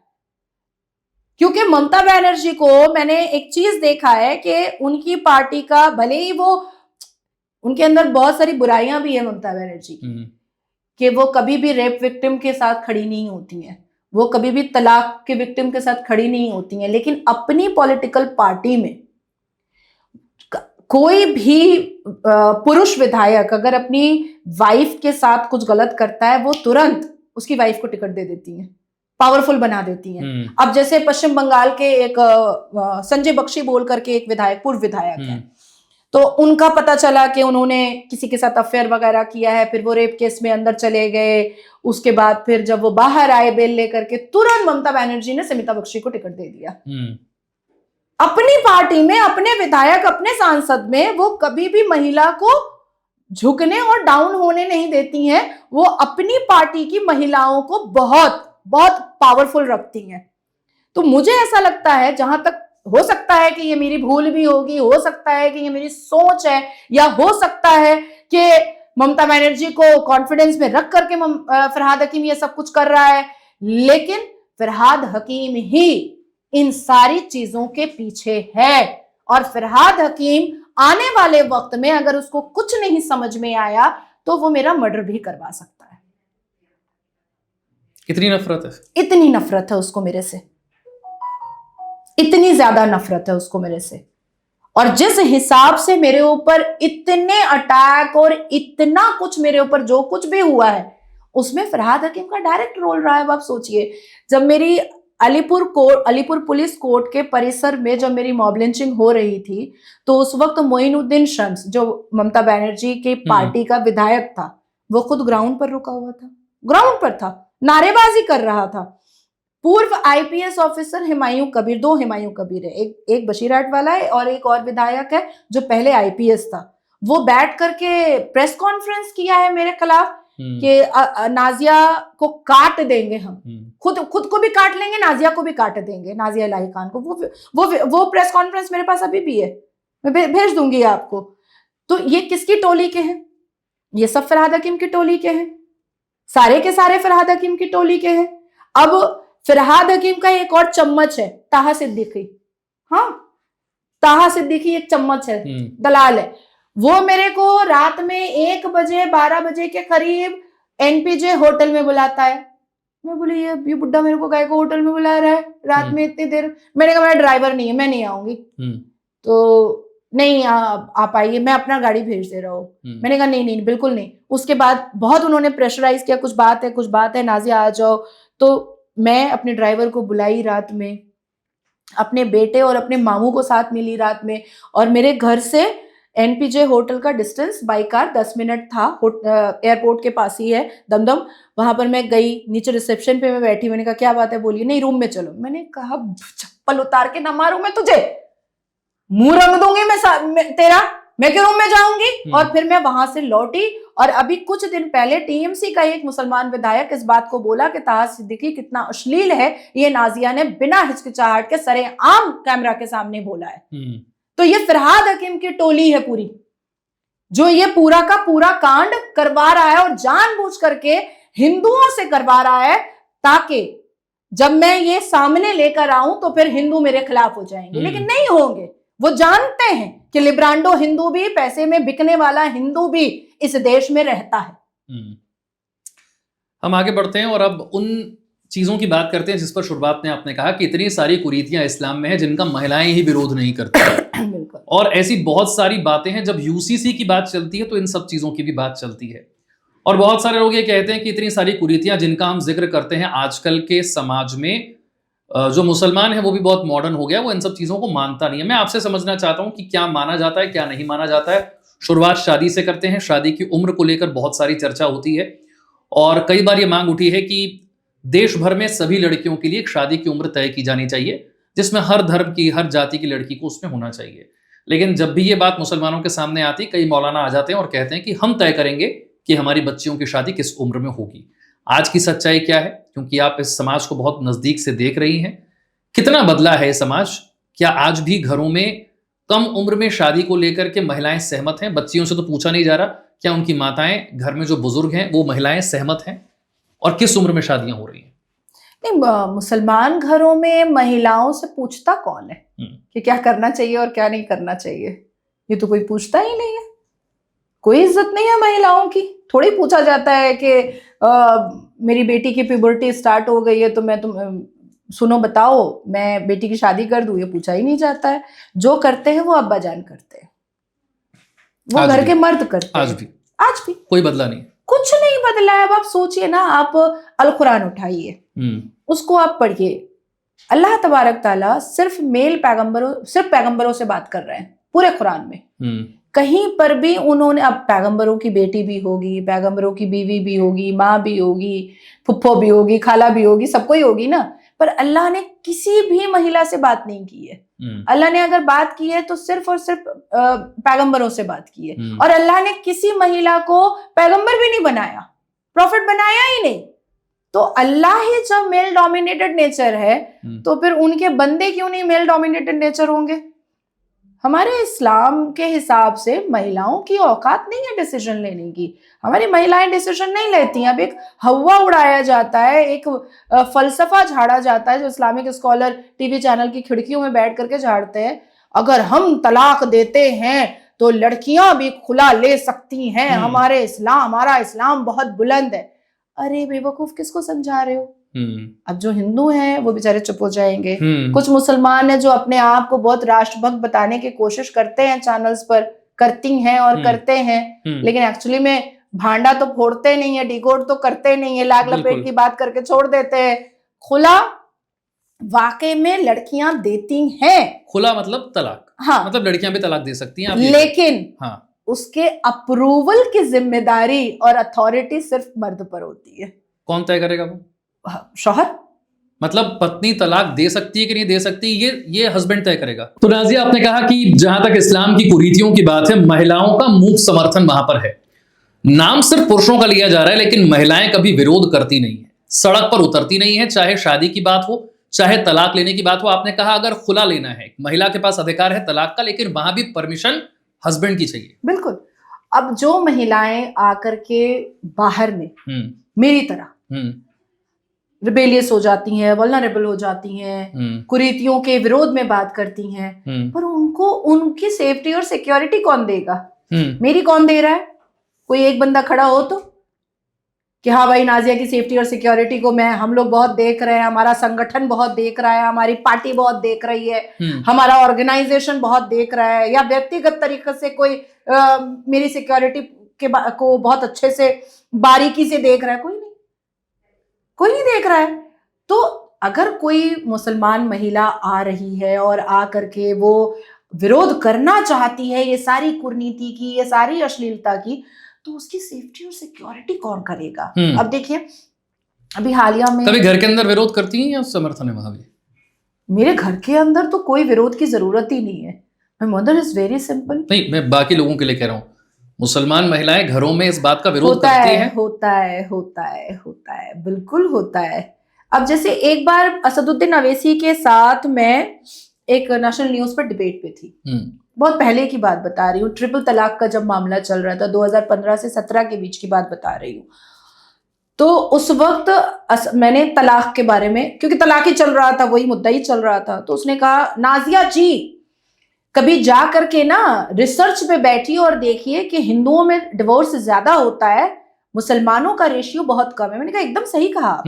क्योंकि ममता बनर्जी को मैंने एक चीज देखा है कि उनकी पार्टी का, भले ही वो उनके अंदर बहुत सारी बुराइयां भी है ममता बनर्जी की, कि वो कभी भी रेप विक्टिम के साथ खड़ी नहीं होती हैं, वो कभी भी तलाक के विक्टिम के साथ खड़ी नहीं होती हैं, लेकिन अपनी पॉलिटिकल पार्टी में कोई भी पुरुष विधायक अगर अपनी वाइफ के साथ कुछ गलत करता है, वो तुरंत उसकी वाइफ को टिकट दे देती हैं, पावरफुल बना देती हैं। अब जैसे पश्चिम बंगाल के एक संजय बख्शी बोल करके एक विधायक, पूर्व विधायक है, तो उनका पता चला कि उन्होंने किसी के साथ अफेयर वगैरह किया है, फिर वो रेप केस में अंदर चले गए। उसके बाद फिर जब वो बाहर आए बेल लेकर के, तुरंत ममता बनर्जी ने समिता बख्शी को टिकट दे दिया। अपनी पार्टी में, अपने विधायक, अपने सांसद में वो कभी भी महिला को झुकने और डाउन होने नहीं देती हैं। वो अपनी पार्टी की महिलाओं को बहुत बहुत पावरफुल रखती हैं। तो मुझे ऐसा लगता है, जहां तक हो सकता है कि ये मेरी भूल भी होगी, हो सकता है कि ये मेरी सोच है, या हो सकता है कि ममता बनर्जी को कॉन्फिडेंस में रख करके फरहाद हकीम ये सब कुछ कर रहा है, लेकिन फरहाद हकीम ही इन सारी चीजों के पीछे है। और फरहाद हकीम आने वाले वक्त में अगर उसको कुछ नहीं समझ में आया तो वो मेरा मर्डर भी करवा सकता है। इतनी नफरत है? इतनी नफरत है उसको मेरे से, इतनी ज्यादा नफरत है उसको मेरे से। और जिस हिसाब से मेरे ऊपर इतने अटैक और इतना कुछ मेरे ऊपर जो कुछ भी हुआ है उसमें फरहाद हकीम का डायरेक्ट रोल रहा है। अब आप सोचिए, जब मेरी अलीपुर पुलिस कोर्ट के परिसर में जब मेरी मॉब लिंचिंग हो रही थी तो उस वक्त मोइनुद्दीन शम्स जो ममता बनर्जी की पार्टी का विधायक था वो खुद ग्राउंड पर रुका हुआ था, ग्राउंड पर था, नारेबाजी कर रहा था। पूर्व आईपीएस ऑफिसर हुमायूं कबीर, 2 हुमायूं कबीर है, एक बशीरहाट वाला है और एक और विधायक है जो पहले आईपीएस था, वो बैठ करके प्रेस कॉन्फ्रेंस किया है मेरे खिलाफ कि नाजिया को काट देंगे, हम खुद को भी काट लेंगे, नाजिया को भी काट देंगे, नाजिया इलाही खान को। वो प्रेस कॉन्फ्रेंस मेरे पास अभी भी है, मैं भेज दूंगी आपको। तो ये किसकी टोली के हैं? ये सब फरहाद हकीम की टोली के हैं, सारे के सारे फरहाद हकीम की टोली के हैं। अब फरहाद हकीम का एक और चम्मच है, ताहा सिद्दीकी। हाँ, ताहा सिद्दीकी एक चम्मच है, दलाल है। वो मेरे को रात में 1 बजे 12 बजे के करीब एनपीजे होटल में बुलाता है। मैं बोली ये बुड्ढा मेरे को गाय को होटल में बुला रहा है रात में इतनी देर। मैंने कहा मेरा ड्राइवर नहीं है, मैं नहीं आऊंगी। तो नहीं आप आइए, मैं अपना गाड़ी भेज दे रहा हूँ। मैंने कहा नहीं बिल्कुल नहीं। उसके बाद बहुत उन्होंने प्रेशराइज किया, कुछ बात है नाजिया आ जाओ। तो मैं अपने ड्राइवर को बुलाई रात में, अपने बेटे और अपने मामू को साथ मिली रात में, और मेरे घर से एनपीजे होटल का डिस्टेंस बाई कार 10 मिनट था, एयरपोर्ट के पास ही है दमदम। वहां पर मैं गई, नीचे रिसेप्शन पे मैं बैठी, मैंने कहा क्या बात है, बोलिए। नहीं रूम में चलो। मैंने कहा चप्पल उतार के ना मारूं मैं तुझे, मुंह रंग दूंगी मैं तेरा, मैं क्यों रूम में जाऊंगी। और फिर मैं वहां से लौटी, और अभी कुछ दिन पहले टीएमसी का एक मुसलमान विधायक इस बात को बोला कि ताहा सिद्दीकी कितना अश्लील है, ये नाजिया ने बिना हिचकिचाहट के सरेआम कैमरा के सामने बोला है। तो ये फरहाद हकीम की टोली है पूरी, जो ये पूरा का पूरा कांड करवा रहा है, और जानबूझ करके हिंदुओं से करवा रहा है, ताकि जब मैं ये सामने लेकर आऊं तो फिर हिंदू मेरे खिलाफ हो जाएंगे। लेकिन नहीं होंगे, वो जानते हैं कि लिब्रांडो हिंदू भी, पैसे में बिकने वाला हिंदू भी इस देश में रहता है। हम आगे बढ़ते हैं और अब उन चीजों की बात करते हैं जिस पर शुरुआत में आपने कहा कि इतनी सारी कुरीतियां इस्लाम में है जिनका महिलाएं ही विरोध नहीं करती। और ऐसी बहुत सारी बातें हैं, जब यूसीसी की बात चलती है तो इन सब चीजों की भी बात चलती है। और बहुत सारे लोग ये कहते हैं कि इतनी सारी कुरीतियां जिनका हम जिक्र करते हैं, आजकल के समाज में जो मुसलमान है वो भी बहुत मॉडर्न हो गया, वो इन सब चीजों को मानता नहीं है। मैं आपसे समझना चाहता हूं कि क्या माना जाता है, क्या नहीं माना जाता है। शुरुआत शादी से करते हैं। शादी की उम्र को लेकर बहुत सारी चर्चा होती है, और कई बार ये मांग उठी है कि देश भर में सभी लड़कियों के लिए एक शादी की उम्र तय की जानी चाहिए, जिसमें हर धर्म की, हर जाति की लड़की को उसमें होना चाहिए। लेकिन जब भी ये बात मुसलमानों के सामने आती, कई मौलाना आ जाते हैं और कहते हैं कि हम तय करेंगे कि हमारी बच्चियों की शादी किस उम्र में होगी। आज की सच्चाई क्या है, क्योंकि आप इस समाज को बहुत नजदीक से देख रही हैं, कितना बदला है ये समाज? क्या आज भी घरों में कम उम्र में शादी को लेकर के महिलाएं सहमत हैं? बच्चियों से तो पूछा नहीं जा रहा, क्या उनकी माताएं, घर में जो बुजुर्ग हैं वो महिलाएं सहमत हैं? और किस उम्र में शादियां हो रही हैं? नहीं, मुसलमान घरों में महिलाओं से पूछता कौन है कि क्या करना चाहिए और क्या नहीं करना चाहिए? ये तो कोई पूछता ही नहीं है, कोई इज्जत नहीं है महिलाओं की। थोड़ी पूछा जाता है कि मेरी बेटी की प्यूबर्टी स्टार्ट हो गई है तो मैं तुम सुनो बताओ मैं बेटी की शादी कर दूं, ये पूछा ही नहीं जाता है। जो करते हैं वो अब्बा जान करते हैं, वो घर के मर्द करते हैं। आज भी कोई बदला नहीं, कुछ नहीं बदला है। अब आप सोचिए ना, आप अल कुरान उठाइए, उसको आप पढ़िए। अल्लाह तबारक ताला सिर्फ पैगंबरों से बात कर रहे हैं पूरे कुरान में। कहीं पर भी उन्होंने, अब पैगंबरों की बेटी भी होगी, पैगंबरों की बीवी भी होगी, माँ भी होगी, फुफ्फो भी होगी, खाला भी होगी, सबको ही होगी ना, पर अल्लाह ने किसी भी महिला से बात नहीं की है। अल्लाह ने अगर बात की है तो सिर्फ और सिर्फ पैगंबरों से बात की है। और अल्लाह ने किसी महिला को पैगंबर भी नहीं बनाया, प्रॉफिट बनाया ही नहीं। तो अल्लाह ही जब मेल डोमिनेटेड नेचर है तो फिर उनके बंदे क्यों नहीं मेल डोमिनेटेड नेचर होंगे? हमारे इस्लाम के हिसाब से महिलाओं की औकात नहीं है डिसीजन लेने की। हमारी महिलाएं डिसीजन नहीं लेती हैं। अब एक हवा उड़ाया जाता है, एक फलसफा झाड़ा जाता है जो इस्लामिक स्कॉलर टीवी चैनल की खिड़कियों में बैठ करके झाड़ते हैं। अगर हम तलाक देते हैं तो लड़कियां भी खुला ले सकती हैं, हमारा इस्लाम बहुत बुलंद है। अरे बेवकूफ, किसको समझा रहे हो? अब जो हिंदू हैं वो बेचारे चुप हो जाएंगे। कुछ मुसलमान हैं जो अपने आप को बहुत राष्ट्रभक्त बताने की कोशिश करते हैं, चैनल्स पर करती हैं और करते हैं, लेकिन एक्चुअली में भांडा तो फोड़ते नहीं है, डिकोड तो करते नहीं है, लाग लपेट की बात करके छोड़ देते हैं। खुला वाकई में लड़कियां देती हैं। खुला मतलब तलाक? हाँ, मतलब लड़कियां भी तलाक दे सकती हैं, लेकिन हाँ, उसके अप्रूवल की जिम्मेदारी और अथॉरिटी सिर्फ मर्द पर होती है। कौन तय करेगा वो? शौहर। मतलब पत्नी तलाक दे सकती है कि नहीं दे सकती, ये हस्बैंड तय करेगा। तो नाजिया, आपने कहा कि जहां तक इस्लाम की कुरीतियों की बात है, महिलाओं का मूक समर्थन वहां पर है। नाम सिर्फ पुरुषों का लिया जा रहा है, लेकिन महिलाएं कभी विरोध करती नहीं है, सड़क पर उतरती नहीं है, चाहे शादी की बात हो, चाहे तलाक लेने की बात हो। आपने कहा अगर खुला लेना है, महिला के पास अधिकार है तलाक का, लेकिन वहां भी परमिशन हस्बैंड की चाहिए। बिल्कुल। अब जो महिलाएं आकर के बाहर में मेरी तरह रिबेलियस हो जाती हैं, वल्नरेबल हो जाती हैं, कुरीतियों के विरोध में बात करती हैं, पर उनको उनकी सेफ्टी और सिक्योरिटी कौन देगा? मेरी कौन दे रहा है? कोई एक बंदा खड़ा हो तो कि हाँ भाई, नाजिया की सेफ्टी और सिक्योरिटी को हम लोग बहुत देख रहे हैं, हमारा संगठन बहुत देख रहा है, हमारी पार्टी बहुत देख रही है, हमारा ऑर्गेनाइजेशन बहुत देख रहा है, या व्यक्तिगत तरीके से कोई मेरी सिक्योरिटी को बहुत अच्छे से बारीकी से देख रहा है? कोई नहीं देख रहा है। तो अगर कोई मुसलमान महिला आ रही है और आ करके वो विरोध करना चाहती है ये सारी कुरीति की, ये सारी अश्लीलता की, तो उसकी सेफ्टी और सिक्योरिटी कौन करेगा? अब देखिए, अभी हालिया में कभी घर के अंदर विरोध करती हैं या समर्थन है वहां भी? मेरे घर के अंदर तो कोई विरोध की जरूरत ही नहीं है। My mother is very simple. नहीं, मैं बाकी लोगों के लिए कह रहा हूँ। मुसलमान महिलाएं घरों में इस बात का विरोध करती हैं? होता है, बिल्कुल होता है। अब जैसे एक बार असदुद्दीन अवैसी के साथ मैं एक नेशनल न्यूज पर डिबेट पे थी, बहुत पहले की बात बता रही हूँ, ट्रिपल तलाक का जब मामला चल रहा था, 2015 से 17 के बीच की बात बता रही हूँ। तो उस वक्त मैंने तलाक के बारे में, क्योंकि तलाक ही चल रहा था, वही मुद्दा ही चल रहा था, तो उसने कहा, नाजिया जी कभी जा करके ना रिसर्च पे बैठिए और देखिए कि हिंदुओं में डिवोर्स ज्यादा होता है, मुसलमानों का रेशियो बहुत कम है। मैंने कहा एकदम सही कहा।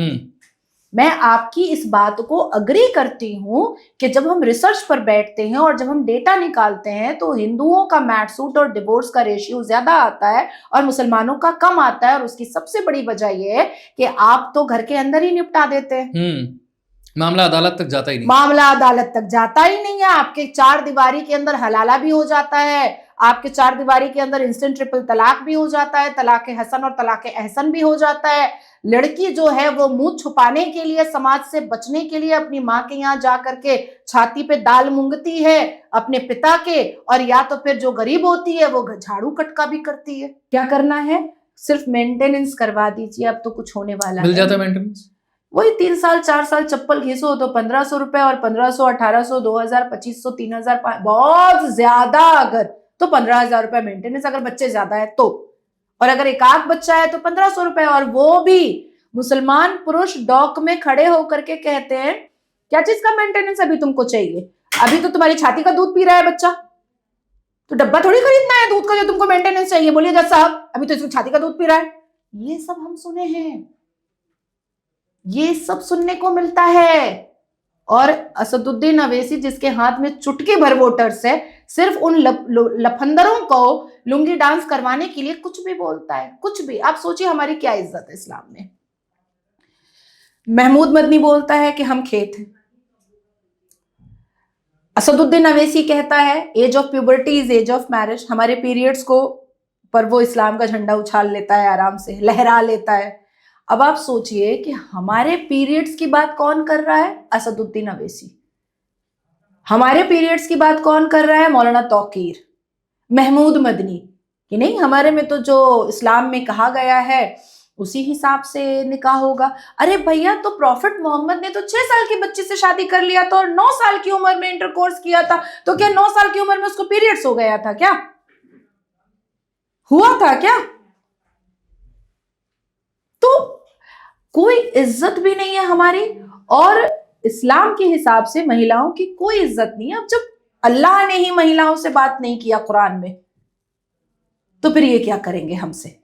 मैं आपकी इस बात को अग्री करती हूं कि जब हम रिसर्च पर बैठते हैं और जब हम डेटा निकालते हैं तो हिंदुओं का मैटसूट और डिवोर्स का रेशियो ज्यादा आता है और मुसलमानों का कम आता है। और उसकी सबसे बड़ी वजह यह है कि आप तो घर के अंदर ही निपटा देते हैं, मामला अदालत तक जाता ही नहीं। मामला अदालत तक जाता ही नहीं है। आपके चार दीवारी के अंदर हलाला भी हो जाता है, आपके चार दीवारी के अंदर इंस्टेंट ट्रिपल तलाक भी हो जाता है, तलाक हसन और तलाक अहसन भी हो जाता है। लड़की जो है वो मुंह छुपाने के लिए, समाज से बचने के लिए अपनी माँ के यहाँ जा करके छाती पे दाल मूंगती है अपने पिता के, और या तो फिर जो गरीब होती है वो झाड़ू कटका भी करती है। क्या करना है? सिर्फ मेंटेनेंस करवा दीजिए, अब तो कुछ होने वाला मिल जाता है मेंटेनेंस। वही 3 साल 4 साल चप्पल घिसो तो 1500 रुपए, और 1500 1800 2000 2500 3000 बहुत ज्यादा अगर तो 15,000 रुपए मेंटेनेंस, अगर बच्चे ज्यादा है तो, और अगर एक आध बच्चा है तो 1500 रुपए। और वो भी मुसलमान पुरुष डॉक में खड़े होकर के कहते हैं, क्या चीज का मेंटेनेंस अभी तुमको चाहिए? अभी तो तुम्हारी छाती का दूध पी रहा है बच्चा, तो डब्बा थोड़ी खरीदना है दूध का जो तुमको मेंटेनेंस चाहिए। बोलिए जज साहब, अभी तो इसकी छाती का दूध पी रहा है। ये सब हम सुने हैं, ये सब सुनने को मिलता है। और असदुद्दीन अवैसी जिसके हाथ में चुटकी भर वोटर्स है, सिर्फ उन लफंदरों को लुंगी डांस करवाने के लिए कुछ भी बोलता है, कुछ भी। आप सोचिए हमारी क्या इज्जत है इस्लाम में। महमूद मदनी बोलता है कि हम खेत हैं। असदुद्दीन अवैसी कहता है age of puberty is age of marriage. हमारे पीरियड्स को पर वो इस्लाम का झंडा उछाल लेता है, आराम से लहरा लेता है। अब आप सोचिए कि हमारे पीरियड्स की बात कौन कर रहा है? असदुद्दीन अवैसी। हमारे पीरियड्स की बात कौन कर रहा है? मौलाना तौकीर, महमूद मदनी। कि नहीं, हमारे में तो जो इस्लाम में कहा गया है उसी हिसाब से निकाह होगा। अरे भैया, तो प्रॉफिट मोहम्मद ने तो 6 साल की बच्ची से शादी कर लिया था और 9 साल की उम्र में इंटरकोर्स किया था, तो क्या 9 साल की उम्र में उसको पीरियड्स हो गया था? क्या हुआ था क्या? तो कोई इज्जत भी नहीं है हमारी, और इस्लाम के हिसाब से महिलाओं की कोई इज्जत नहीं है। अब जब अल्लाह ने ही महिलाओं से बात नहीं किया कुरान में, तो फिर ये क्या करेंगे हमसे?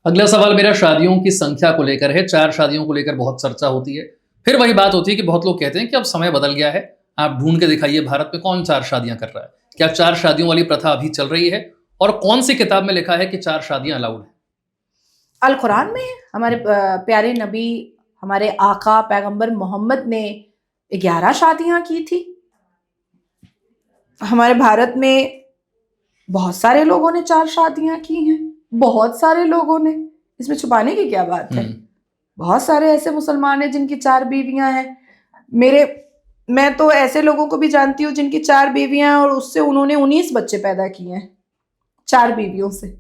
अगला सवाल मेरा शादियों की संख्या को लेकर है। 4 शादियों को लेकर बहुत चर्चा होती है। फिर वही बात होती है कि बहुत लोग कहते हैं कि अब समय बदल गया है, आप ढूंढ के दिखाइए भारत में कौन 4 शादियां कर रहा है। क्या 4 शादियों वाली प्रथा अभी चल रही है? और कौन सी किताब में लिखा है कि 4 शादियां अलाउड है? अल कुरान में हमारे प्यारे नबी, हमारे आका पैगंबर मोहम्मद ने 11 शादियां की थी। हमारे भारत में बहुत सारे लोगों ने 4 शादियां की हैं, बहुत सारे लोगों ने। इसमें छुपाने की क्या बात है? बहुत सारे ऐसे मुसलमान हैं जिनकी 4 बीवियां हैं। मैं तो ऐसे लोगों को भी जानती हूँ जिनकी 4 बीवियां हैं और उससे उन्होंने 19 बच्चे पैदा किए हैं, 4 बीवियों से।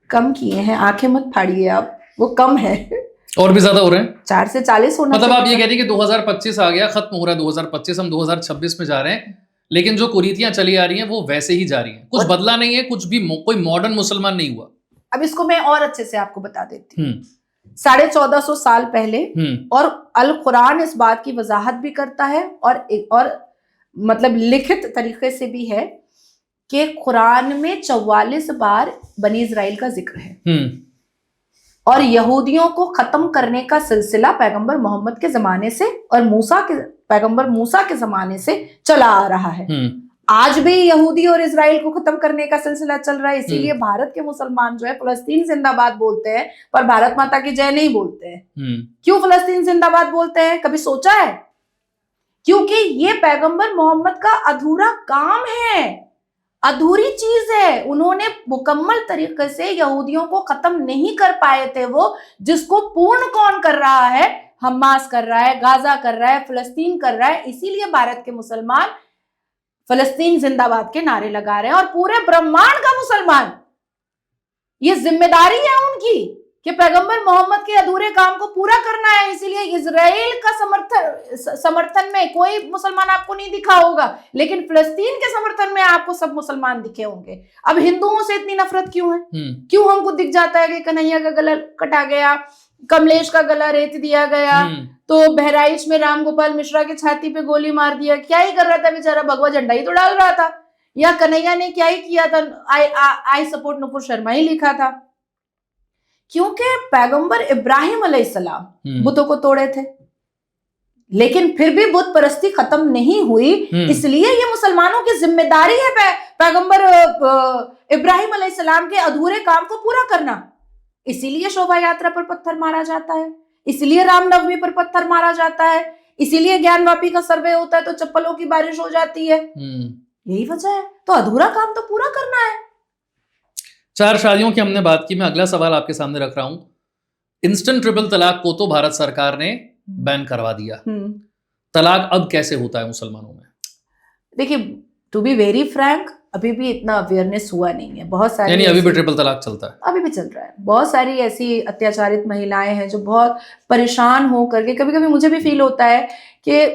कम किए हैं, आंखें मत फाड़िए आप, वो कम है। और भी ज्यादा हो रहे हैं। 4 से 40 होना मतलब चाहिए। आप ये कह रही है कि 2025 आ गया, खत्म हो रहा है 2025, हम 2026 में जा रहे हैं, लेकिन जो कुरीतियां चली आ रही हैं वो वैसे ही जा रही हैं, कुछ बदला नहीं है, कुछ भी कोई मॉडर्न मुसलमान नहीं हुआ। अब इसको मैं और अच्छे से आपको बता देती हूँ। 1450 साल पहले, और अल कुरान इस बात की वजाहत भी करता है और मतलब लिखित तरीके से भी है कि कुरान में 44 बार बनी इजराइल का जिक्र है, और यहूदियों को खत्म करने का सिलसिला पैगंबर मोहम्मद के जमाने से और पैगंबर मूसा के जमाने से चला आ रहा है। आज भी यहूदी और इजराइल को खत्म करने का सिलसिला चल रहा है। इसीलिए भारत के मुसलमान जो है फलस्तीन जिंदाबाद बोलते हैं, पर भारत माता की जय नहीं बोलते हैं। क्यों फलस्तीन जिंदाबाद बोलते हैं? कभी सोचा है? क्योंकि ये पैगंबर मोहम्मद का अधूरा काम है, अधूरी चीज है। उन्होंने मुकम्मल तरीके से यहूदियों को खत्म नहीं कर पाए थे, वो जिसको पूर्ण कौन कर रहा है? हमास कर रहा है, गाजा कर रहा है, फलस्तीन कर रहा है। इसीलिए भारत के मुसलमान फलस्तीन जिंदाबाद के नारे लगा रहे हैं, और पूरे ब्रह्मांड का मुसलमान, ये जिम्मेदारी है उनकी कि पैगंबर मोहम्मद के अधूरे काम को पूरा करना है। इसीलिए इजराइल का समर्थन में कोई मुसलमान आपको नहीं दिखा होगा, लेकिन फलस्तीन के समर्थन में आपको सब मुसलमान दिखे होंगे। अब हिंदुओं से इतनी नफरत क्यों है? क्यों हमको दिख जाता है कि कन्हैया का गला कटा गया, कमलेश का गला रेत दिया गया, तो बहराइच में राम गोपाल मिश्रा की छाती पे गोली मार दिया? क्या ही कर रहा था बेचारा, भगवा झंडा ही तो डाल रहा था। या कन्हैया ने क्या ही किया था? आई सपोर्ट नुपुर शर्मा ही लिखा था। क्योंकि पैगंबर इब्राहिम अलैहिस्सलाम बुतों को तोड़े थे, लेकिन फिर भी बुत परस्ती खत्म नहीं हुई। इसलिए ये मुसलमानों की जिम्मेदारी है पैगंबर इब्राहिम अलैहिस्सलाम के अधूरे काम को पूरा करना। इसीलिए शोभा यात्रा पर पत्थर मारा जाता है, इसलिए रामनवमी पर पत्थर मारा जाता है, इसीलिए ज्ञानवापी का सर्वे होता है तो चप्पलों की बारिश हो जाती है। यही वजह है। तो अधूरा काम तो पूरा करना है। 4 शादियों की हमने बात की। मैं अगला सवाल आपके सामने रख रहा हूं। इंस्टेंट ट्रिपल तलाक को तो भारत सरकार ने बैन करवा दिया, तलाक अब कैसे होता है मुसलमानों में? देखिए, टू बी वेरी फ्रैंक, अभी भी इतना अवेयरनेस हुआ नहीं है। बहुत सारी, यानी अभी भी ट्रिपल तलाक चलता है? अभी भी चल रहा है। बहुत सारी ऐसी अत्याचारित महिलाएं हैं जो बहुत परेशान हो करके, कभी कभी मुझे भी फील होता है कि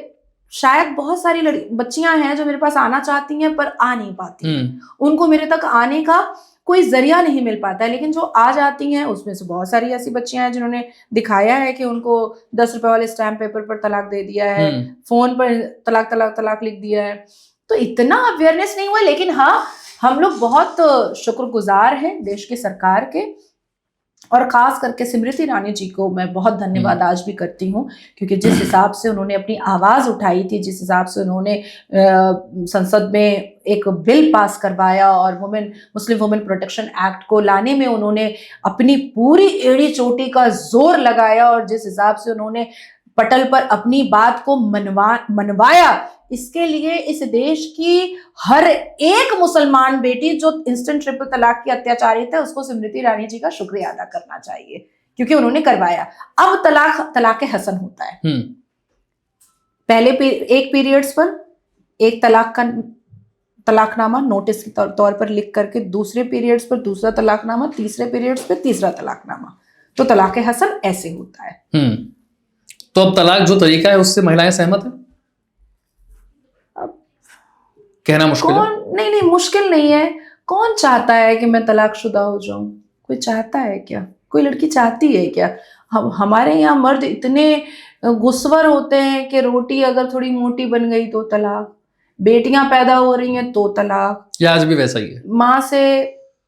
शायद बहुत सारी बच्चियां हैं जो मेरे पास आना चाहती हैं पर आ नहीं पाती, उनको मेरे तक आने का कोई जरिया नहीं मिल पाता है। लेकिन जो आ जाती हैं उसमें से बहुत सारी ऐसी बच्चियां हैं जिन्होंने दिखाया है कि उनको 10 रुपए वाले स्टैम्प पेपर पर तलाक दे दिया है, फोन पर तलाक तलाक तलाक लिख दिया है। तो इतना अवेयरनेस नहीं हुआ। लेकिन हाँ, हम लोग बहुत शुक्रगुजार हैं देश की सरकार के, और खास करके स्मृति ईरानी जी को मैं बहुत धन्यवाद आज भी करती हूँ, क्योंकि जिस हिसाब से उन्होंने अपनी आवाज़ उठाई थी, जिस हिसाब से उन्होंने संसद में एक बिल पास करवाया और मुस्लिम वुमेन प्रोटेक्शन एक्ट को लाने में उन्होंने अपनी पूरी एड़ी चोटी का जोर लगाया, और जिस हिसाब से उन्होंने पटल पर अपनी बात को मनवाया, इसके लिए इस देश की हर एक मुसलमान बेटी जो इंस्टेंट ट्रिपल तलाक की अत्याचारित है उसको स्मृति ईरानी जी का शुक्रिया अदा करना चाहिए, क्योंकि उन्होंने करवाया। अब तलाक हसन होता है। पहले एक पीरियड्स पर एक तलाकनामा नोटिस के तौर पर लिख करके, दूसरे पीरियड्स पर दूसरा तलाकनामा, तीसरे पीरियड्स पर तीसरा तलाकनामा। तो तलाक हसन ऐसे होता है। तो अब तलाक जो तरीका है उससे महिलाएं सहमत हैं? अब कहना मुश्किल है। कौन, नहीं मुश्किल नहीं है। कौन चाहता है कि मैं तलाकशुदा हो जाऊं? कोई चाहता है क्या? कोई लड़की चाहती है क्या? हमारे यहाँ मर्द इतने गुस्वर होते हैं कि रोटी अगर थोड़ी मोटी बन गई तो तलाक, बेटियां पैदा हो रही हैं तो तलाक। या आज भी वैसा ही है? माँ से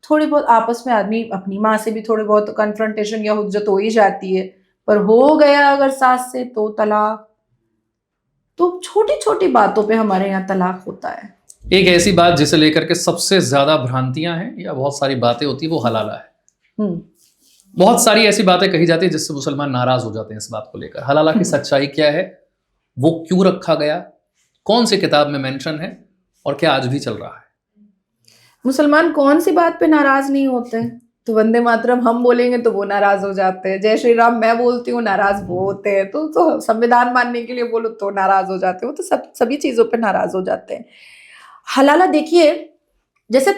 थोड़ी बहुत आपस में आदमी अपनी माँ से भी थोड़े बहुत कन्फ्रंटेशन या हुज्जत हो ही जाती है, पर हो गया अगर सास से तो तलाक। तो छोटी छोटी बातों पे हमारे यहाँ तलाक होता है। एक ऐसी बात जिसे लेकर के सबसे ज्यादा भ्रांतियां हैं या बहुत सारी बातें होती है वो हलाला है। बहुत सारी ऐसी बातें कही जाती है जिससे मुसलमान नाराज हो जाते हैं इस बात को लेकर। हलाला की सच्चाई क्या है, वो क्यों रखा गया, कौन सी किताब में मेंशन है और क्या आज भी चल रहा है? मुसलमान कौन सी बात पे नाराज नहीं होते हैं? तो वंदे मातरम हम बोलेंगे तो वो नाराज हो जाते हैं, जय श्री राम मैं बोलती हूँ नाराज वो होते हैं, तो संविधान मानने के लिए बोलो तो नाराज हो जाते हैं, वो तो सभी चीजों पे नाराज हो जाते हैं। हलाला देखिए, जैसे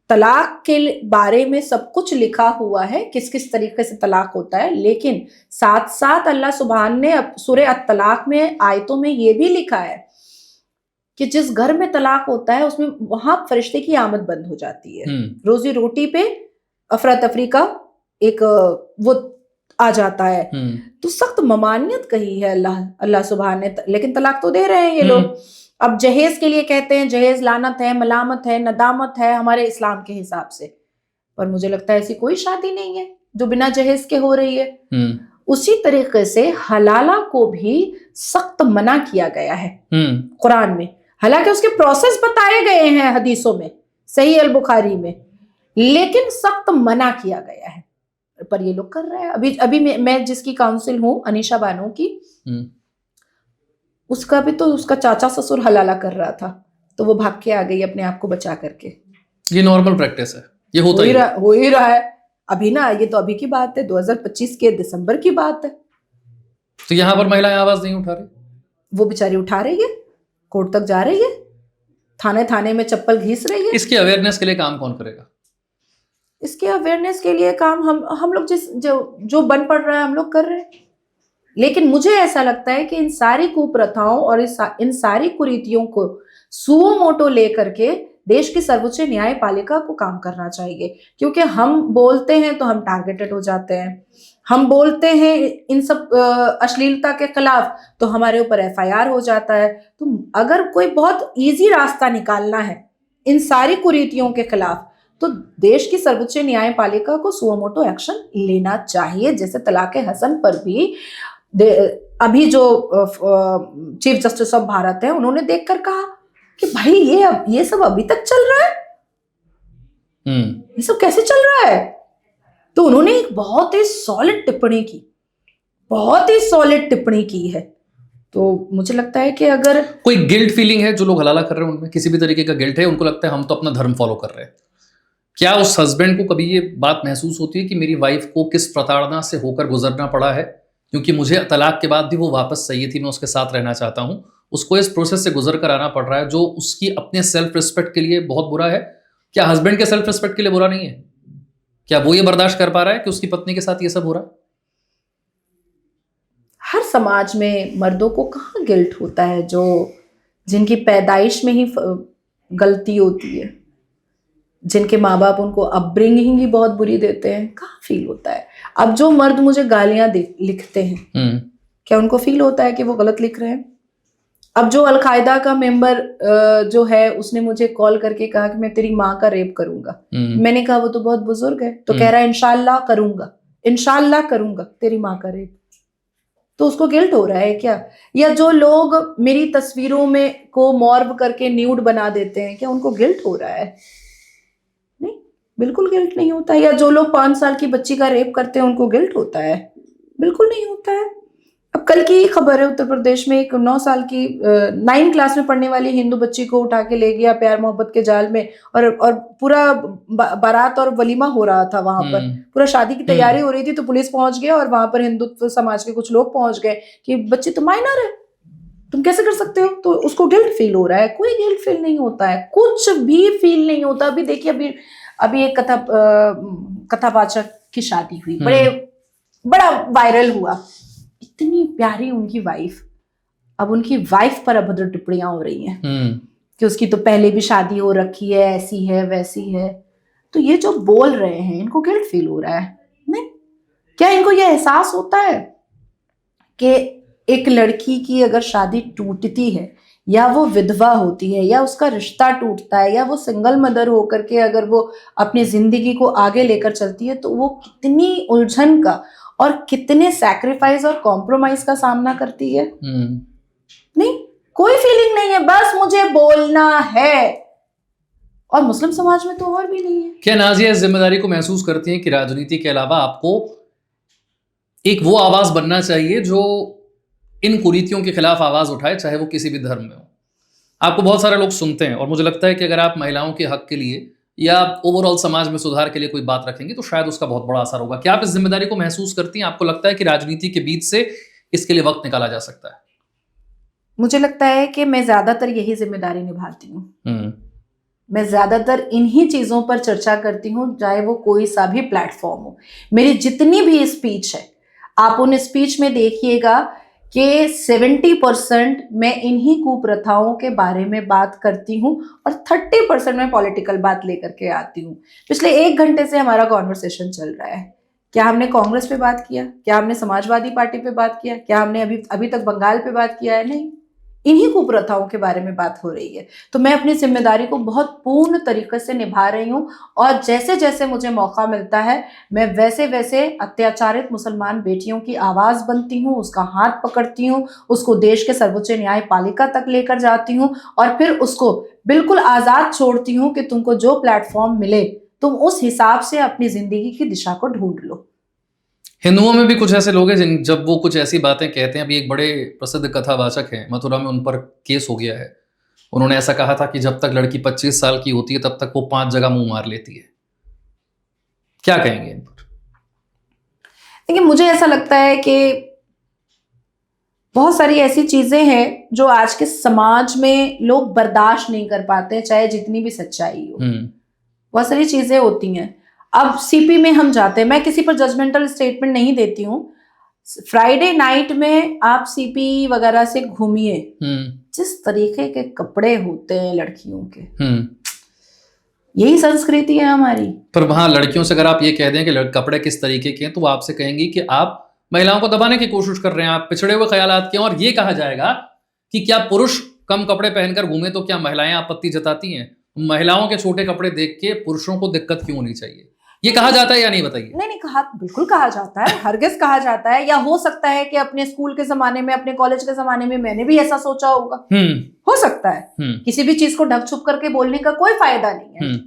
तलाक के बारे में सब कुछ लिखा हुआ है, किस किस तरीके से तलाक होता है, लेकिन साथ साथ अल्लाह सुभान ने सूरह अत-तलाक में आयतों में ये भी लिखा है कि जिस घर में तलाक होता है उसमें वहां फरिश्ते की आमद बंद हो जाती है, रोजी रोटी पे अफरा तफरी का एक वो आ जाता है। तो सख्त ममानियत कही है अल्लाह सुभान ने, लेकिन तलाक तो दे रहे हैं ये लोग। अब जहेज के लिए कहते हैं जहेज लानत है, मलामत है, नदामत है हमारे इस्लाम के हिसाब से, पर मुझे लगता है ऐसी कोई शादी नहीं है जो बिना जहेज के हो रही है। उसी तरीके से हलाला को भी सख्त मना किया गया है कुरान में, हालांकि उसके प्रोसेस बताए गए हैं हदीसों में, सही अल बुखारी में, लेकिन सख्त मना किया गया है, पर ये लोग कर रहे हैं। अभी मैं जिसकी काउंसिल हूं अनीशा बानो की, उसका भी तो उसका चाचा ससुर हलाला कर रहा था, तो वो भाग के आ गई अपने आप को बचा करके। ये नॉर्मल प्रैक्टिस है, ये होता हो ही रहा है अभी ना, ये तो अभी की बात है, 2025 के दिसंबर की बात है। तो यहाँ पर महिलाएं आवाज नहीं उठा रही? वो बेचारी उठा रही है, कोर्ट तक जा रही है, थाने में चप्पल घीस रही है। इसकी अवेयरनेस के लिए काम कौन करेगा? इसके अवेयरनेस के लिए काम हम लोग जो बन पड़ रहा है हम लोग कर रहे हैं, लेकिन मुझे ऐसा लगता है कि इन सारी कुप्रथाओं और इन सारी कुरीतियों को सुओ मोटो लेकर के देश की सर्वोच्च न्यायपालिका को काम करना चाहिए, क्योंकि हम बोलते हैं तो हम टारगेटेड हो जाते हैं, हम बोलते हैं इन सब अश्लीलता के खिलाफ तो हमारे ऊपर FIR हो जाता है। तो अगर कोई बहुत इजी रास्ता निकालना है इन सारी कुरीतियों के खिलाफ, तो देश की सर्वोच्च न्यायपालिका को सुओ मोटो एक्शन लेना चाहिए। जैसे तलाक हसन पर भी अभी जो चीफ जस्टिस ऑफ भारत है उन्होंने देखकर कहा कि भाई ये सब अभी तक चल रहा है, ये सब कैसे चल रहा है। तो उन्होंने एक बहुत ही सॉलिड टिप्पणी की है। तो मुझे लगता है कि अगर कोई गिल्ट फीलिंग है जो लोग हलाला कर रहे हैं, उनमें किसी भी तरीके का गिल्ट है, उनको लगता है हम तो अपना धर्म फॉलो कर रहे हैं, क्या उस हस्बैंड को कभी ये बात महसूस होती है कि मेरी वाइफ को किस प्रताड़ना से होकर गुजरना पड़ा है, क्योंकि मुझे तलाक के बाद भी वो वापस चाहिए थी, मैं उसके साथ रहना चाहता हूं, उसको इस प्रोसेस से गुजर कर आना पड़ रहा है जो उसकी अपने सेल्फ रिस्पेक्ट के लिए बहुत बुरा है। क्या हस्बैंड के सेल्फ रिस्पेक्ट के लिए बुरा नहीं है? क्या वो ये बर्दाश्त कर पा रहा है कि उसकी पत्नी के साथ ये सब हो रहा है? हर समाज में मर्दों को कहाँ गिल्ट होता है, जो जिनकी पैदाइश में ही गलती होती है, जिनके माँ बाप उनको अपब्रिंगिंग ही बहुत बुरी देते हैं, कहाँ फील होता है। अब जो मर्द मुझे गालियां लिखते हैं, क्या उनको फील होता है कि वो गलत लिख रहे हैं? अब जो अलकायदा का मेंबर जो है उसने मुझे कॉल करके कहा कि मैं तेरी माँ का रेप करूंगा, मैंने कहा वो तो बहुत बुजुर्ग है, तो कह रहा है इंशाल्लाह करूंगा तेरी माँ का रेप। तो उसको गिल्ट हो रहा है क्या? या जो लोग मेरी तस्वीरों में को मॉर्ब करके न्यूड बना देते हैं, क्या उनको गिल्ट हो रहा है? नहीं, बिल्कुल गिल्ट नहीं होता है। या जो लोग 5 साल की बच्ची का रेप करते हैं उनको गिल्ट होता है? बिल्कुल नहीं होता है। अब कल की ही खबर है, उत्तर प्रदेश में एक 9 साल की 9 क्लास में पढ़ने वाली हिंदू बच्ची को उठा के ले गया प्यार मोहब्बत के जाल में, और पूरा बारात और वलीमा हो रहा था वहां पर, पूरा शादी की तैयारी हो रही थी, तो पुलिस पहुंच गया और वहां पर हिंदुत्व समाज के कुछ लोग पहुंच गए कि बच्ची तो माइनर है, तुम कैसे कर सकते हो? तो उसको गिल्ट फील हो रहा है। कोई गिल्ट फील नहीं होता है, कुछ भी फील नहीं होता। अभी देखिए, अभी एक कथावाचक की शादी हुई, बड़ा वायरल हुआ, इतनी प्यारी उनकी वाइफ, अब उनकी वाइफ पर अभद्र टिप्पणियां हो रही हैं कि उसकी तो पहले भी शादी हो रखी है, ऐसी है वैसी है। तो ये जो बोल रहे हैं इनको गिल्ट फील हो रहा है? नहीं, क्या इनको ये एहसास होता है कि एक लड़की की अगर शादी टूटती है या वो विधवा होती है या उसका रिश्ता टूटता है या वो सिंगल मदर होकर के अगर वो अपनी जिंदगी को आगे लेकर चलती है तो वो कितनी उलझन का और कितने सैक्रिफाइस और कॉम्प्रोमाइज का सामना करती है? नहीं, कोई फीलिंग नहीं है, बस मुझे बोलना है। और मुस्लिम समाज में तो और भी नहीं है। क्या नाजिया इस जिम्मेदारी को महसूस करती हैं कि राजनीति के अलावा आपको एक वो आवाज बनना चाहिए जो इन कुरीतियों के खिलाफ आवाज उठाए, चाहे वो किसी भी धर्म में हो? आपको बहुत सारे लोग सुनते हैं और मुझे लगता है कि अगर आप महिलाओं के हक के लिए या ओवरऑल समाज में सुधार के लिए कोई बात रखेंगे तो शायद उसका बहुत बड़ा असर होगा। क्या आप इस जिम्मेदारी को महसूस करती हैं? आपको लगता है कि राजनीति के बीच से इसके लिए वक्त निकाला जा सकता है? मुझे लगता है कि मैं ज्यादातर यही जिम्मेदारी निभाती हूँ। मैं ज्यादातर इन्हीं चीजों पर चर्चा करती हूँ, चाहे वो कोई सा भी प्लेटफॉर्म हो। मेरी जितनी भी स्पीच है, आप उन स्पीच में देखिएगा कि 70% मैं इन्हीं कुप्रथाओं के बारे में बात करती हूँ और 30% मैं पॉलिटिकल बात लेकर के आती हूँ। पिछले 1 घंटे से हमारा कॉन्वर्सेशन चल रहा है। क्या हमने कांग्रेस पे बात किया? क्या हमने समाजवादी पार्टी पे बात किया? क्या हमने अभी तक बंगाल पे बात किया है? नहीं, इन्हीं कुप्रथाओं के बारे में बात हो रही है। तो मैं अपनी जिम्मेदारी को बहुत पूर्ण तरीके से निभा रही हूँ और जैसे जैसे मुझे मौका मिलता है मैं वैसे वैसे अत्याचारित मुसलमान बेटियों की आवाज बनती हूँ, उसका हाथ पकड़ती हूँ, उसको देश के सर्वोच्च न्यायपालिका तक लेकर जाती हूँ और फिर उसको बिल्कुल आजाद छोड़ती हूँ कि तुमको जो प्लेटफॉर्म मिले तुम उस हिसाब से अपनी जिंदगी की दिशा को ढूंढ लो। हिंदुओं में भी कुछ ऐसे लोग हैं जिन जब वो कुछ ऐसी बातें कहते हैं, अभी एक बड़े प्रसिद्ध कथावाचक हैं, मथुरा में उन पर केस हो गया है। उन्होंने ऐसा कहा था कि जब तक लड़की 25 साल की होती है तब तक वो 5 जगह मुंह मार लेती है। क्या कहेंगे इन पर? देखिए, मुझे ऐसा लगता है कि बहुत सारी ऐसी चीजें हैं जो आज के समाज में लोग बर्दाश्त नहीं कर पाते, चाहे जितनी भी सच्चाई हो। बहुत सारी चीजें होती हैं। अब सीपी में हम जाते हैं, मैं किसी पर जजमेंटल स्टेटमेंट नहीं देती हूँ। फ्राइडे नाइट में आप सीपी वगैरह से घूमिए, जिस तरीके के कपड़े होते हैं लड़कियों के, यही संस्कृति है हमारी। पर वहां लड़कियों से अगर आप ये कह दें कि कपड़े किस तरीके के हैं तो वो आपसे कहेंगी कि आप महिलाओं को दबाने की कोशिश कर रहे हैं, आप पिछड़े हुए ख्यालात के हैं। और ये कहा जाएगा कि क्या पुरुष कम कपड़े पहनकर घूमे तो क्या महिलाएं आपत्ति जताती हैं? महिलाओं के छोटे कपड़े देख के पुरुषों को दिक्कत क्यों होनी चाहिए? ये कहा जाता है या नहीं, बताइए? नहीं, कहा बिल्कुल कहा जाता है, हरगिज़ कहा जाता है। या हो सकता है कि अपने स्कूल के जमाने में, अपने कॉलेज के जमाने में मैंने भी ऐसा सोचा होगा। हो सकता है। किसी भी चीज को ढक छुप करके बोलने का कोई फायदा नहीं है।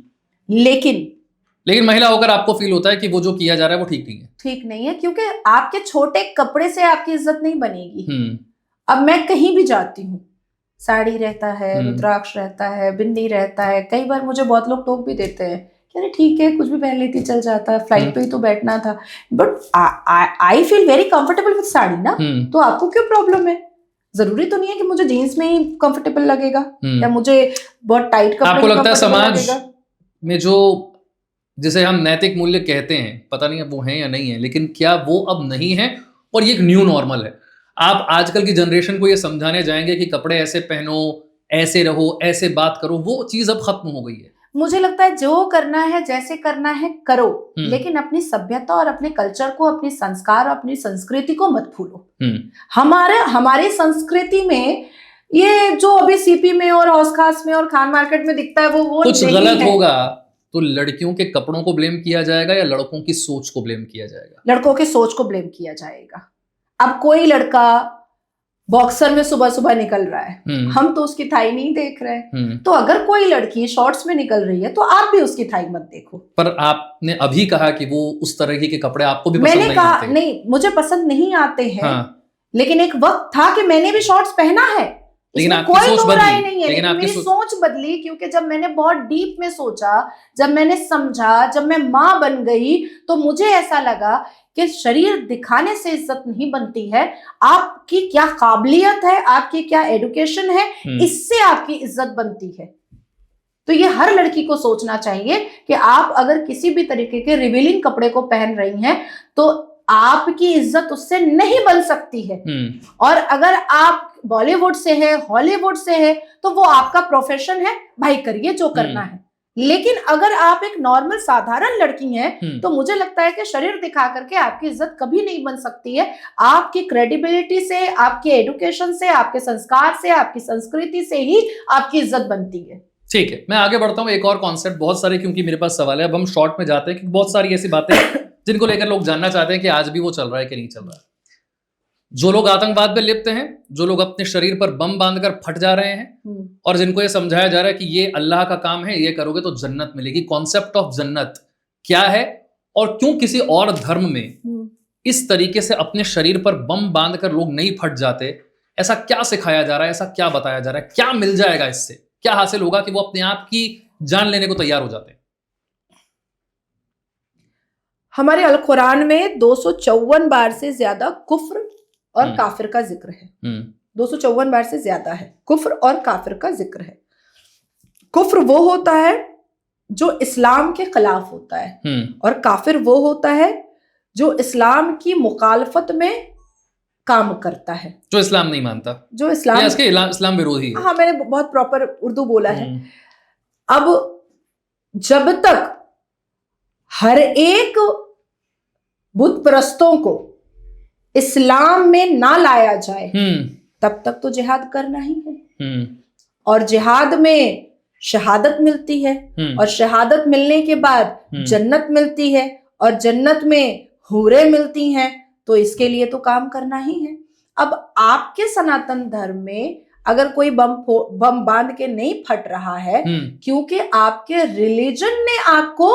लेकिन महिला होकर आपको फील होता है कि वो जो किया जा रहा है वो ठीक नहीं है? ठीक नहीं है, क्योंकि आपके छोटे कपड़े से आपकी इज्जत नहीं बनेगी। अब मैं कहीं भी जाती हूँ, साड़ी रहता है, रुद्राक्ष रहता है, बिंदी रहता है, कई बार मुझे बहुत लोग टोक भी देते हैं, अरे ठीक है कुछ भी पहन लेती, चल जाता है, फ्लाइट पे ही तो बैठना था। But I feel very comfortable with sari ना, तो आपको क्यों प्रॉब्लम है? जरूरी तो नहीं है कि मुझे जीन्स में ही कंफर्टेबल लगेगा या मुझे बहुत टाइट कपड़े। आपको लगता है समाज में जो जिसे हम नैतिक मूल्य कहते हैं, पता नहीं अब वो हैं या नहीं है, लेकिन क्या वो अब नहीं है और ये एक न्यू नॉर्मल है? आप आजकल की जनरेशन को ये समझाने जाएंगे कि कपड़े ऐसे पहनो, ऐसे रहो, ऐसे बात करो, वो चीज अब खत्म हो गई है? मुझे लगता है जो करना है, जैसे करना है करो, लेकिन अपनी सभ्यता और अपने कल्चर को, अपने संस्कार और अपनी संस्कृति को मत भूलो। हमारी संस्कृति में ये जो अभी सीपी में और हौस खास में और खान मार्केट में दिखता है वो कुछ गलत होगा तो लड़कियों के कपड़ों को ब्लेम किया जाएगा या लड़कों की सोच को ब्लेम किया जाएगा? लड़कों की सोच को ब्लेम किया जाएगा। अब कोई लड़का बॉक्सर में सुबह सुबह निकल रहा है, हम तो उसकी थाई नहीं देख रहे, तो अगर कोई लड़की शॉर्ट्स में निकल रही है तो आप भी उसकी थाई मत देखो। पर आपने अभी कहा कि वो उस तरह के कपड़े आपको भी पसंद नहीं आते। मैंने कहा नहीं, मुझे पसंद नहीं आते हैं। लेकिन एक वक्त था कि मैंने भी शॉर्ट्स पहना है, लेकिन कोई दो राय नहीं है। लेकिन मेरी सोच बदली, क्योंकि जब मैंने बहुत डीप में सोचा, जब मैंने समझा, जब मैं माँ बन गई, तो मुझे ऐसा लगा कि शरीर दिखाने से इज्जत नहीं बनती है, आपकी क्या काबिलियत है, आपकी क्या एजुकेशन है, इससे आपकी इज्जत बनती है। तो ये हर लड़की को सोचना चाहिए कि आप अगर किसी भी तरीके के रिवीलिंग कपड़े को पहन रही हैं तो आपकी इज्जत उससे नहीं बन सकती है। और अगर आप बॉलीवुड से है, हॉलीवुड से है, तो वो आपका प्रोफेशन है, भाई करिए जो करना है। लेकिन अगर आप एक नॉर्मल साधारण लड़की हैं तो मुझे लगता है कि शरीर दिखा करके आपकी इज्जत कभी नहीं बन सकती है। आपकी क्रेडिबिलिटी से, आपके एजुकेशन से, आपके संस्कार से, आपकी संस्कृति से ही आपकी इज्जत बनती है। ठीक है, मैं आगे बढ़ता हूँ। एक और कॉन्सेप्ट, बहुत सारे क्योंकि मेरे पास सवाल है, अब हम शॉर्ट में जाते हैं कि बहुत सारी ऐसी बातें जिनको लेकर लोग जानना चाहते हैं कि आज भी वो चल रहा है कि नहीं चल रहा है। जो लोग आतंकवाद में लिप्त हैं, जो लोग अपने शरीर पर बम बांधकर फट जा रहे हैं और जिनको ये समझाया जा रहा है कि ये अल्लाह का काम है, ये करोगे तो जन्नत मिलेगी। कॉन्सेप्ट ऑफ जन्नत क्या है और क्यों किसी और धर्म में इस तरीके से अपने शरीर पर बम बांधकर लोग नहीं फट जाते? ऐसा क्या सिखाया जा रहा है, ऐसा क्या बताया जा रहा है? क्या मिल जाएगा इससे, क्या हासिल होगा कि वो अपने आप की जान लेने को तैयार हो जाते हैं? हमारे अल कुरान में 254 बार से ज्यादा कुफ्र और काफिर का जिक्र है। 254 बार से ज्यादा है कुफ्र और काफिर का जिक्र है। कुफ्र वो होता है जो इस्लाम के खिलाफ होता है और काफिर वो होता है जो इस्लाम की मुखालफत में काम करता है, जो इस्लाम नहीं मानता, जो इस्लाम विरोधी है। हाँ, मैंने बहुत प्रॉपर उर्दू बोला है। अब जब तक हर एक बुत परस्तों को इस्लाम में ना लाया जाए तब तक तो जिहाद करना ही है। और जिहाद में शहादत मिलती है और शहादत मिलने के बाद जन्नत मिलती है और जन्नत में हूरें मिलती हैं, तो इसके लिए तो काम करना ही है। अब आपके सनातन धर्म में अगर कोई बम बांध के नहीं फट रहा है क्योंकि आपके रिलीजन ने आपको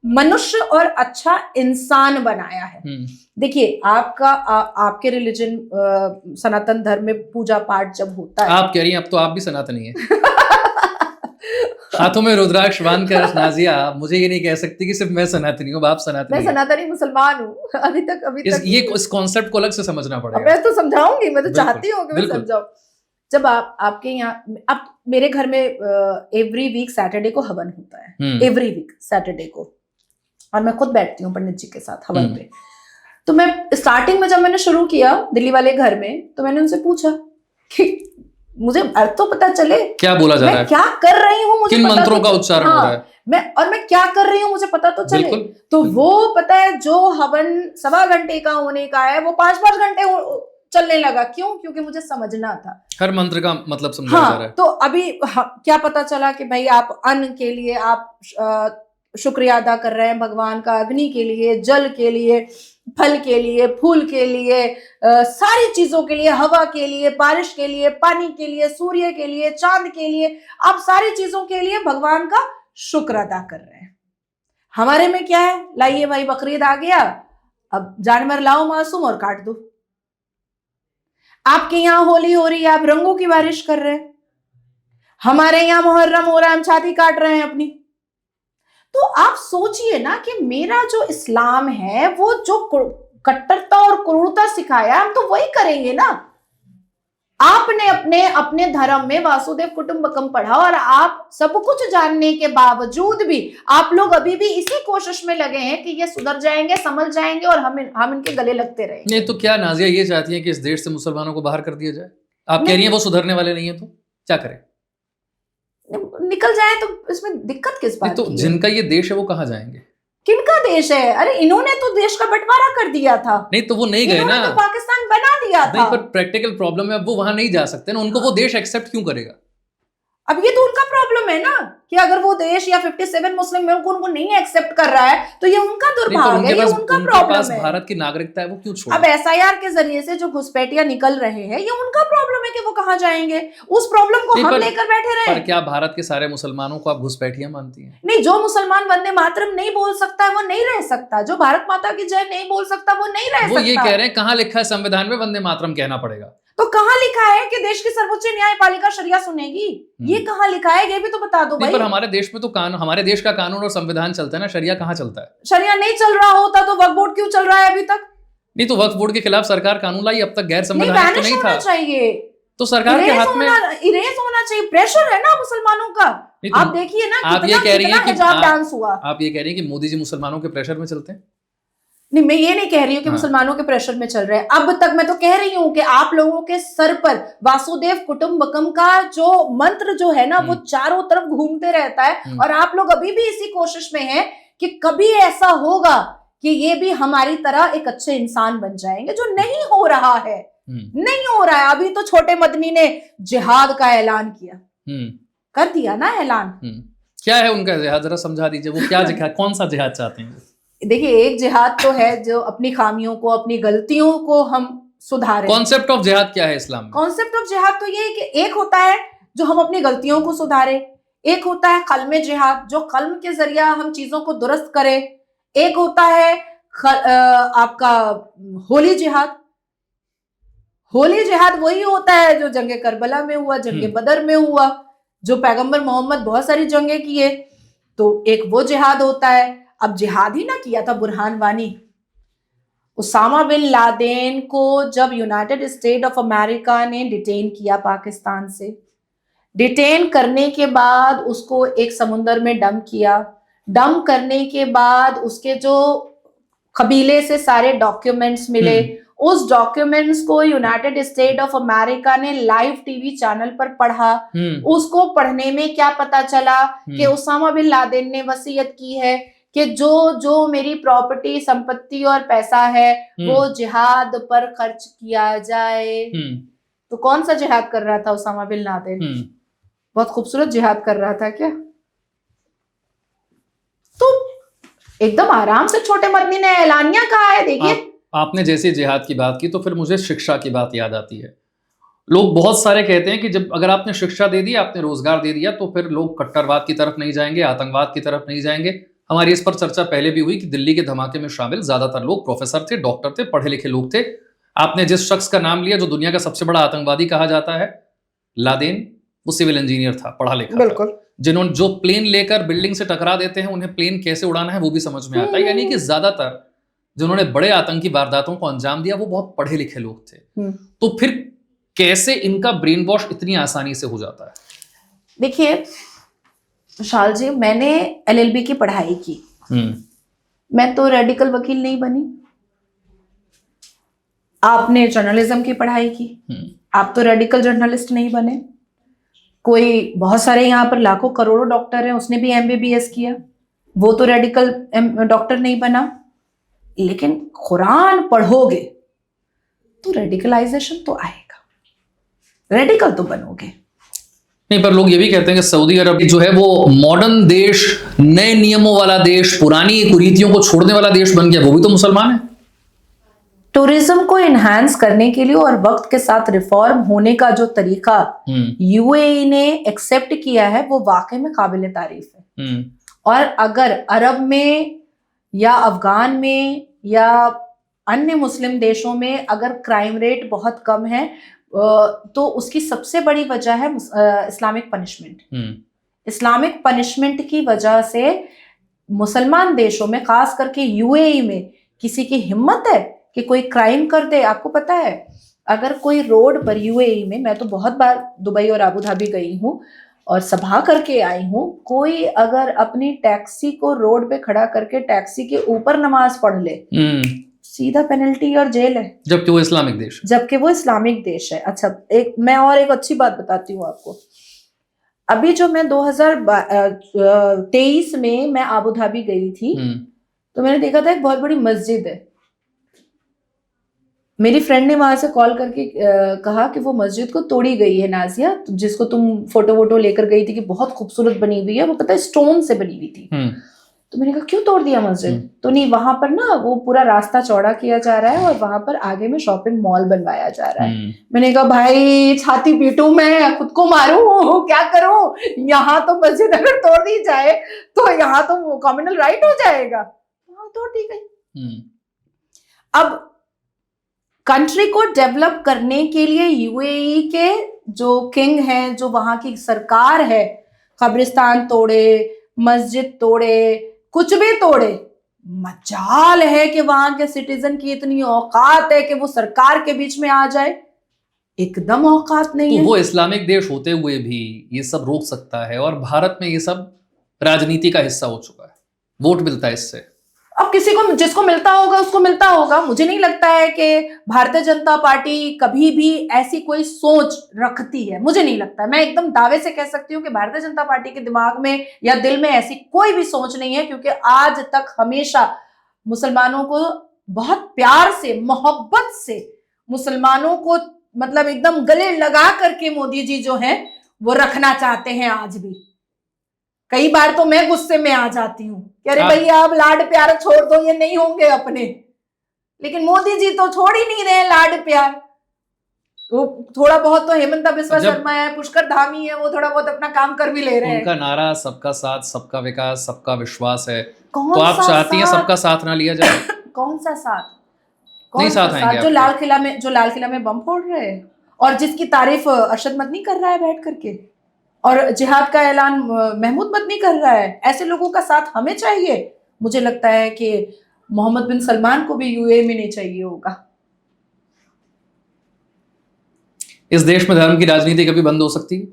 मनुष्य और अच्छा इंसान बनाया है। देखिए, आपके रिलीजन सनातन धर्म में पूजा पाठ जब होता है, आप कह रही हैं अब तो आप भी सनातनी है। हाथों में रुद्राक्ष बांध कर नाजिया मुझे ये नहीं कह सकती कि सिर्फ मैं सनातनी हूँ, आप सनातनी। मैं सनातनी मुसलमान हूँ। अभी तक इस कॉन्सेप्ट को अलग से समझना पड़ेगा। मैं तो समझाऊंगी, मैं तो चाहती हूँ कि मैं समझाऊं। जब आपके यहाँ, अब मेरे घर में एवरी वीक सैटरडे को हवन होता है, एवरी वीक सैटरडे को, और मैं खुद बैठती हूँ पंडित जी के साथ हवन पे। तो मैं स्टार्टिंग में जब मैंने शुरू किया दिल्ली वाले घर में, तो मैंने उनसे पूछा कि मुझे अर्थ तो पता चले, क्या बोला जा रहा है, मैं क्या कर रही हूँ, मुझे किन मंत्रों का उच्चारण हो रहा है, मैं क्या कर रही हूँ मुझे पता तो चले। तो वो पता है जो हवन 1.25 घंटे का होने का है वो 5-5 घंटे चलने लगा। क्यों? क्योंकि मुझे समझना था, हर मंत्र का मतलब समझाया जा रहा है। तो अभी क्या पता चला कि भाई आप अन्न के लिए आप शुक्रिया अदा कर रहे हैं भगवान का, अग्नि के लिए, जल के लिए, फल के लिए, फूल के लिए, सारी चीजों के लिए, हवा के लिए, बारिश के लिए, पानी के लिए, सूर्य के लिए, चांद के लिए, आप सारी चीजों के लिए भगवान का शुक्र अदा कर रहे हैं। हमारे में क्या है, लाइए भाई बकरीद आ गया, अब जानवर लाओ मासूम और काट दो। आपके यहाँ होली हो रही है, आप रंगों की बारिश कर रहे हैं। हमारे यहाँ मुहर्रम हो रहा है, हम छाती काट रहे हैं अपनी। तो आप सोचिए ना कि मेरा जो इस्लाम है वो जो कट्टरता और क्रूरता सिखाया हम तो वही करेंगे ना। आपने अपने धर्म में वासुदेव कुटुंबकम पढ़ा और आप सब कुछ जानने के बावजूद भी आप लोग अभी भी इसी कोशिश में लगे हैं कि ये सुधर जाएंगे, संभल जाएंगे और हम इनके गले लगते रहेंगे। नहीं तो क्या नाजिया ये चाहती है कि इस देश से मुसलमानों को बाहर कर दिया जाए? आप कह रही हैं वो सुधरने वाले नहीं है, तो क्या करें? निकल जाए तो इसमें दिक्कत किस बात की? तो जिनका ये देश है वो कहाँ जाएंगे? किनका देश है? अरे इन्होंने तो देश का बंटवारा कर दिया था। नहीं तो वो नहीं गए ना, तो पाकिस्तान बना दिया था। नहीं, पर प्रैक्टिकल प्रॉब्लम है, अब वो वहां नहीं जा सकते ना, उनको वो देश एक्सेप्ट क्यों करेगा? अब ये तो उनका प्रॉब्लम है ना कि अगर वो देश या 57 मुस्लिम मुल्क उनको नहीं एक्सेप्ट कर रहा है तो ये उनका दुर्भाग्य है, ये उनका प्रॉब्लम है। भारत की नागरिकता है, वो क्यों छोड़े? अब SIR के जरिए से जो घुसपैठियां निकल रहे हैं, ये उनका प्रॉब्लम है कि वो कहाँ जाएंगे। उस प्रॉब्लम को हम लेकर बैठे रहे। पर क्या भारत के सारे मुसलमानों को आप घुसपैठियां मानती हैं? नहीं, जो मुसलमान वंदे मातरम नहीं बोल सकता है वो नहीं रह सकता, जो भारत माता की जय नहीं बोल सकता वो नहीं रह सकता। वो ये कह रहे हैं कहाँ लिखा है संविधान में वंदे मातरम कहना पड़ेगा? तो कहाँ लिखा है कि देश की सर्वोच्च न्यायपालिका शरिया सुनेगी? ये कहाँ लिखा है, ये भी तो बता दो भाई। पर हमारे देश में तो हमारे देश का कानून और संविधान चलता है ना, शरिया कहाँ चलता है? शरिया नहीं चल रहा होता तो वक्फ बोर्ड क्यों चल रहा है अभी तक? नहीं तो वक्फ बोर्ड के खिलाफ सरकार कानून लाई, अब तक गैर संवैधानिक तो नहीं था। चाहिए तो सरकार के हाथ में इरेज होना चाहिए। प्रेशर है ना मुसलमानों का। नहीं, तो आप देखिए ना आप ये कह रही हैं कि हिजाब डांस हुआ। आप ये कह रही हैं कि मोदी जी मुसलमानों के प्रेशर में चलते हैं? नहीं, मैं ये नहीं कह रही हूँ कि हाँ। मुसलमानों के प्रेशर में चल रहे हैं। अब तक मैं तो कह रही हूँ कि आप लोगों के सर पर वासुदेव कुटुंबकम का जो मंत्र जो है ना वो चारों तरफ घूमते रहता है, और आप लोग अभी भी इसी कोशिश में हैं कि कभी ऐसा होगा कि ये भी हमारी तरह एक अच्छे इंसान बन जाएंगे, जो नहीं हो रहा है। नहीं हो रहा है। अभी तो छोटे मदनी ने जिहाद का ऐलान किया, कर दिया ना ऐलान। क्या है उनका जिहाद, जरा समझा दीजिए। वो क्या जिहाद, कौन सा जिहाद चाहते हैं? देखिए, एक जिहाद तो है जो अपनी खामियों को, अपनी गलतियों को हम सुधारें। कॉन्सेप्ट ऑफ जिहाद क्या है इस्लाम में? कॉन्सेप्ट ऑफ जिहाद तो ये है कि एक होता है जो हम अपनी गलतियों को सुधारें, एक होता है कल्मे जिहाद जो कल्म के जरिया हम चीजों को दुरुस्त करें, एक होता है आपका होली जिहाद। होली जिहाद वही होता है जो जंगे करबला में हुआ, जंगे बदर में हुआ, जो पैगंबर मोहम्मद बहुत सारी जंगे किए, तो एक वो जिहाद होता है। अब जिहाद ही ना किया था बुरहान वानी। उसामा बिन लादेन को जब यूनाइटेड स्टेट ऑफ अमेरिका ने डिटेन किया पाकिस्तान से, डिटेन करने के बाद उसको एक समुंदर में डंप किया। डंप करने के बाद उसके जो कबीले से सारे डॉक्यूमेंट्स मिले, उस डॉक्यूमेंट्स को यूनाइटेड स्टेट ऑफ अमेरिका ने लाइव टीवी चैनल पर पढ़ा। उसको पढ़ने में क्या पता चला कि उसामा बिन लादेन ने वसीयत की है कि जो जो मेरी प्रॉपर्टी, संपत्ति और पैसा है वो जिहाद पर खर्च किया जाए। तो कौन सा जिहाद कर रहा था उसामा बिन लादेन? बहुत खूबसूरत जिहाद कर रहा था क्या? तो एकदम आराम से छोटे मदनी ने ऐलानिया कहा है। देखिए, आपने जैसे जिहाद की बात की तो फिर मुझे शिक्षा की बात याद आती है। लोग बहुत सारे कहते हैं कि जब अगर आपने शिक्षा दे दी, आपने रोजगार दे दिया, तो फिर लोग कट्टरवाद की तरफ नहीं जाएंगे, आतंकवाद की तरफ नहीं जाएंगे। हमारी इस पर चर्चा पहले भी हुई कि दिल्ली के धमाके में शामिल ज्यादातर लोग प्रोफेसर थे, डॉक्टर थे, पढ़े लिखे लोग थे। आपने जिस शख्स का नाम लिया जो दुनिया का सबसे बड़ा आतंकवादी कहा जाता है, लादेन, वो सिविल इंजीनियर था, पढ़ा लिखा बिल्कुल। जिन्होंने जो प्लेन लेकर बिल्डिंग से टकरा देते हैं, उन्हें प्लेन कैसे उड़ाना है वो भी समझ में आता है। यानी कि ज्यादातर जिन्होंने बड़े आतंकी वारदातों को अंजाम दिया वो बहुत पढ़े लिखे लोग थे। तो फिर कैसे इनका ब्रेन वॉश इतनी आसानी से हो जाता है? देखिए विशाल जी, मैंने LLB की पढ़ाई की। मैं तो रेडिकल वकील नहीं बनी। आपने जर्नलिज्म की पढ़ाई की, आप तो रेडिकल जर्नलिस्ट नहीं बने। कोई बहुत सारे यहाँ पर लाखों करोड़ों डॉक्टर हैं, उसने भी MBBS किया, वो तो रेडिकल डॉक्टर नहीं बना। लेकिन कुरान पढ़ोगे तो रेडिकलाइजेशन तो आएगा, रेडिकल तो बनोगे। नहीं, पर लोग ये भी कहते हैं कि सऊदी अरब जो है वो मॉडर्न देश, नए नियमों वाला देश, पुरानी कुरीतियों को छोड़ने वाला देश बन गया, वो भी तो मुसलमान है। टूरिज्म को इनहांस करने के लिए और वक्त के साथ रिफॉर्म होने का जो तरीका UAE ने एक्सेप्ट किया है वो वाकई में काबिल तारीफ है। और अगर अरब में या अफगान में या अन्य मुस्लिम देशों में अगर क्राइम रेट बहुत कम है तो उसकी सबसे बड़ी वजह है इस्लामिक पनिशमेंट। इस्लामिक पनिशमेंट की वजह से मुसलमान देशों में, खास करके UAE में, किसी की हिम्मत है कि कोई क्राइम कर दे? आपको पता है, अगर कोई रोड पर UAE में, मैं तो बहुत बार दुबई और अबू धाबी गई हूँ और सभा करके आई हूँ, कोई अगर अपनी टैक्सी को रोड पे खड़ा करके टैक्सी के ऊपर नमाज पढ़ ले, सीधा पेनल्टी और जेल है, जबकि वो इस्लामिक देश है। अच्छा, मैं एक अच्छी बात बताती हूँ आपको। अभी जो मैं 2023 में मैं अबू धाबी गई थी तो मैंने देखा था एक बहुत बड़ी मस्जिद है। मेरी फ्रेंड ने वहां से कॉल करके कहा कि वो मस्जिद को तोड़ी गई है नाजिया, जिसको तुम फोटो वोटो लेकर गई थी कि बहुत खूबसूरत बनी हुई है, वो पता है स्टोन से बनी हुई थी। तो मैंने कहा क्यों तोड़ दिया मस्जिद? तो नहीं, वहां पर ना वो पूरा रास्ता चौड़ा किया जा रहा है और वहां पर आगे में शॉपिंग मॉल बनवाया जा रहा है। मैंने कहा भाई छाती पीटूं मैं, खुद को मारूं, क्या करूं? यहाँ तो मस्जिद अगर तोड़ दी जाए तो यहाँ तो कम्युनल राइट हो जाएगा। वहां तोड़ दी गई। अब कंट्री को डेवलप करने के लिए UAE के जो किंग हैं, जो वहां की सरकार है, कब्रिस्तान तोड़े, मस्जिद तोड़े, कुछ भी तोड़े। मजाल है कि वहां के सिटीजन की इतनी औकात है कि वो सरकार के बीच में आ जाए। एकदम औकात नहीं तो है। वो इस्लामिक देश होते हुए भी ये सब रोक सकता है, और भारत में ये सब राजनीति का हिस्सा हो चुका है, वोट मिलता है इससे। अब किसी को जिसको मिलता होगा उसको मिलता होगा। मुझे नहीं लगता है कि भारतीय जनता पार्टी कभी भी ऐसी कोई सोच रखती है, मुझे नहीं लगता। मैं एकदम दावे से कह सकती हूँ कि भारतीय जनता पार्टी के दिमाग में या दिल में ऐसी कोई भी सोच नहीं है, क्योंकि आज तक हमेशा मुसलमानों को बहुत प्यार से, मोहब्बत से, मुसलमानों को मतलब एकदम गले लगा करके मोदी जी जो हैं वो रखना चाहते हैं आज भी। कई बार तो मैं गुस्से में आ जाती हूँ कि अरे भैया आप लाड प्यार छोड़ दो, ये नहीं होंगे अपने। लेकिन मोदी जी तो छोड़ ही नहीं रहे लाड प्यार। तो थोड़ा बहुत तो हेमंत बिस्वा शर्मा है, पुष्कर धामी है, वो थोड़ा बहुत अपना काम कर भी ले रहे हैं। उनका नारा सबका साथ, सबका विकास, सबका विश्वास है। कौन तो आप सा चाहती हैं साथ? सबका साथ ना लिया जाए? कौन सा साथ? नहीं कौन सा साथ आएंगे साथ? जो लाल किला में बम फोड़ रहे हैं और जिसकी तारीफ अरशद मदनी कर रहा है बैठ करके, और जिहाद का ऐलान महमूद मदनी कर रहा है, ऐसे लोगों का साथ हमें चाहिए। मुझे लगता है कि मोहम्मद बिन सलमान को भी यूएई में नहीं चाहिए होगा। इस देश में धर्म की राजनीति कभी बंद हो सकती है?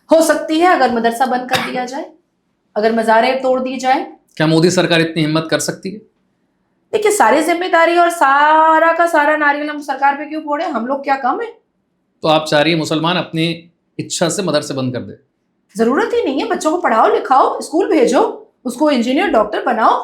हो सकती है, अगर मदरसा बंद कर दिया जाए, अगर मज़ारे तोड़ दी जाए। क्या मोदी सरकार इतनी हिम्मत कर सकती है? देखिए, सारी जिम्मेदारी और सारा का सारा नारियल हम सरकार पे क्यों फोड़े? हम लोग क्या कम है? तो आप चाह रही है मुसलमान अपनी इच्छा से मदरसे बंद कर दे? जरूरत ही नहीं है। बच्चों को पढ़ाओ लिखाओ, स्कूल भेजो, उसको इंजीनियर डॉक्टर बनाओ,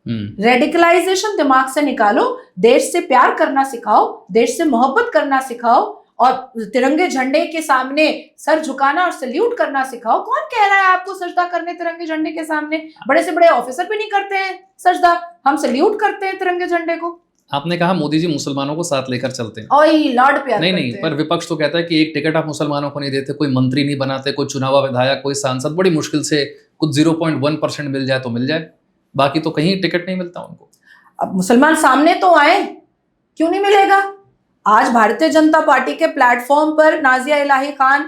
रेडिकलाइजेशन दिमाग से निकालो, देश से प्यार करना सिखाओ, देश से मोहब्बत करना सिखाओ, और तिरंगे झंडे के सामने सर झुकाना और सल्यूट करना सिखाओ। कौन कह रहा है आपको सजदा करने तिरंगे झंडे के सामने? बड़े से बड़े ऑफिसर भी नहीं करते हैं सजदा, हम सल्यूट करते हैं तिरंगे झंडे को। आपने कहा मोदी जी मुसलमानों को साथ लेकर चलते हैं, ओए लाड प्यार नहीं, पर विपक्ष तो कहता है कि एक टिकट आप मुसलमानों को नहीं देते, कोई मंत्री नहीं बनाते, कोई चुनावा विधायक, कोई सांसद, बड़ी मुश्किल से कुछ 0.1% मिल जाए तो मिल जाए, बाकी तो कहीं टिकट नहीं मिलता उनको। अब मुसलमान सामने तो आए, क्यों नहीं मिलेगा? आज भारतीय जनता पार्टी के प्लेटफॉर्म पर नाजिया इलाही खान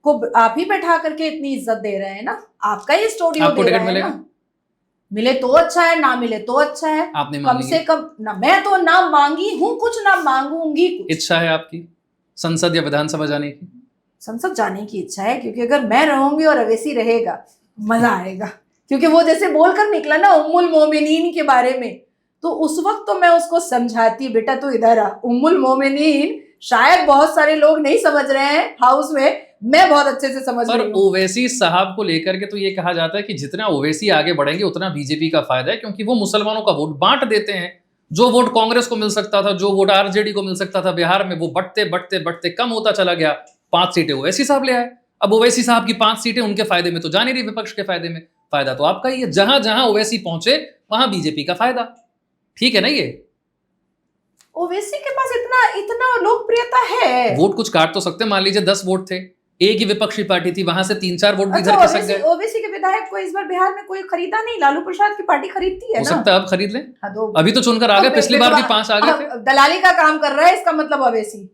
को आप ही बैठा करके इतनी इज्जत दे रहे हैं ना, आपका ही स्टूडियो आपको दे टिकट रहे हैं मिलेगा? ना। मिले तो अच्छा है, ना मिले तो अच्छा है। आपने कम से कम ना, मैं तो ना मांगी हूं कुछ, ना मांगूंगी कुछ। इच्छा है आपकी संसद या विधानसभा जाने की? संसद जाने की इच्छा है, क्योंकि अगर मैं रहूंगी और अवैसी रहेगा मजा आएगा। क्योंकि वो जैसे बोलकर निकला ना उम्मुल मोमिनीन के बारे में, तो उस वक्त तो मैं उसको समझाती, बेटा तू इधर आ, उम्मुल मोमिनीन शायद बहुत सारे लोग नहीं समझ रहे हैं हाउस में, मैं बहुत अच्छे से समझ रही हूं। पर ओवैसी साहब को लेकर के तो ये कहा जाता है कि जितना ओवैसी आगे बढ़ेंगे उतना बीजेपी का फायदा है, क्योंकि वो मुसलमानों का वोट बांट देते हैं। जो वोट कांग्रेस को मिल सकता था, जो वोट आरजेडी को मिल सकता था बिहार में, वो बढ़ते बढ़ते बढ़ते कम होता चला गया। 5 सीटें ओवैसी साहब ले आए। अब ओवैसी साहब की 5 सीटें उनके फायदे में तो जा नहीं रही, विपक्ष के फायदे में। फायदा तो आपका ही है, जहां जहां ओवैसी पहुंचे वहां बीजेपी का फायदा। ठीक है ना? ये ओवैसी के पास इतना लोकप्रियता है। वोट कुछ काट तो सकते, मान लीजिए 10 वोट थे, एक ही विपक्षी पार्टी थी, वहां से 3-4 वोट भी इधर खिसक गए। ओवैसी के विधायक को इस बार बिहार में कोई खरीदा नहीं, लालू प्रसाद की पार्टी खरीदती है हो ना। सकता है अब खरीद लें। हाँ, तो अभी तो चुनकर आ गए, पिछली बार भी 5 आ गए थे। दलाली का काम कर रहा है इसका मतलब ओवैसी,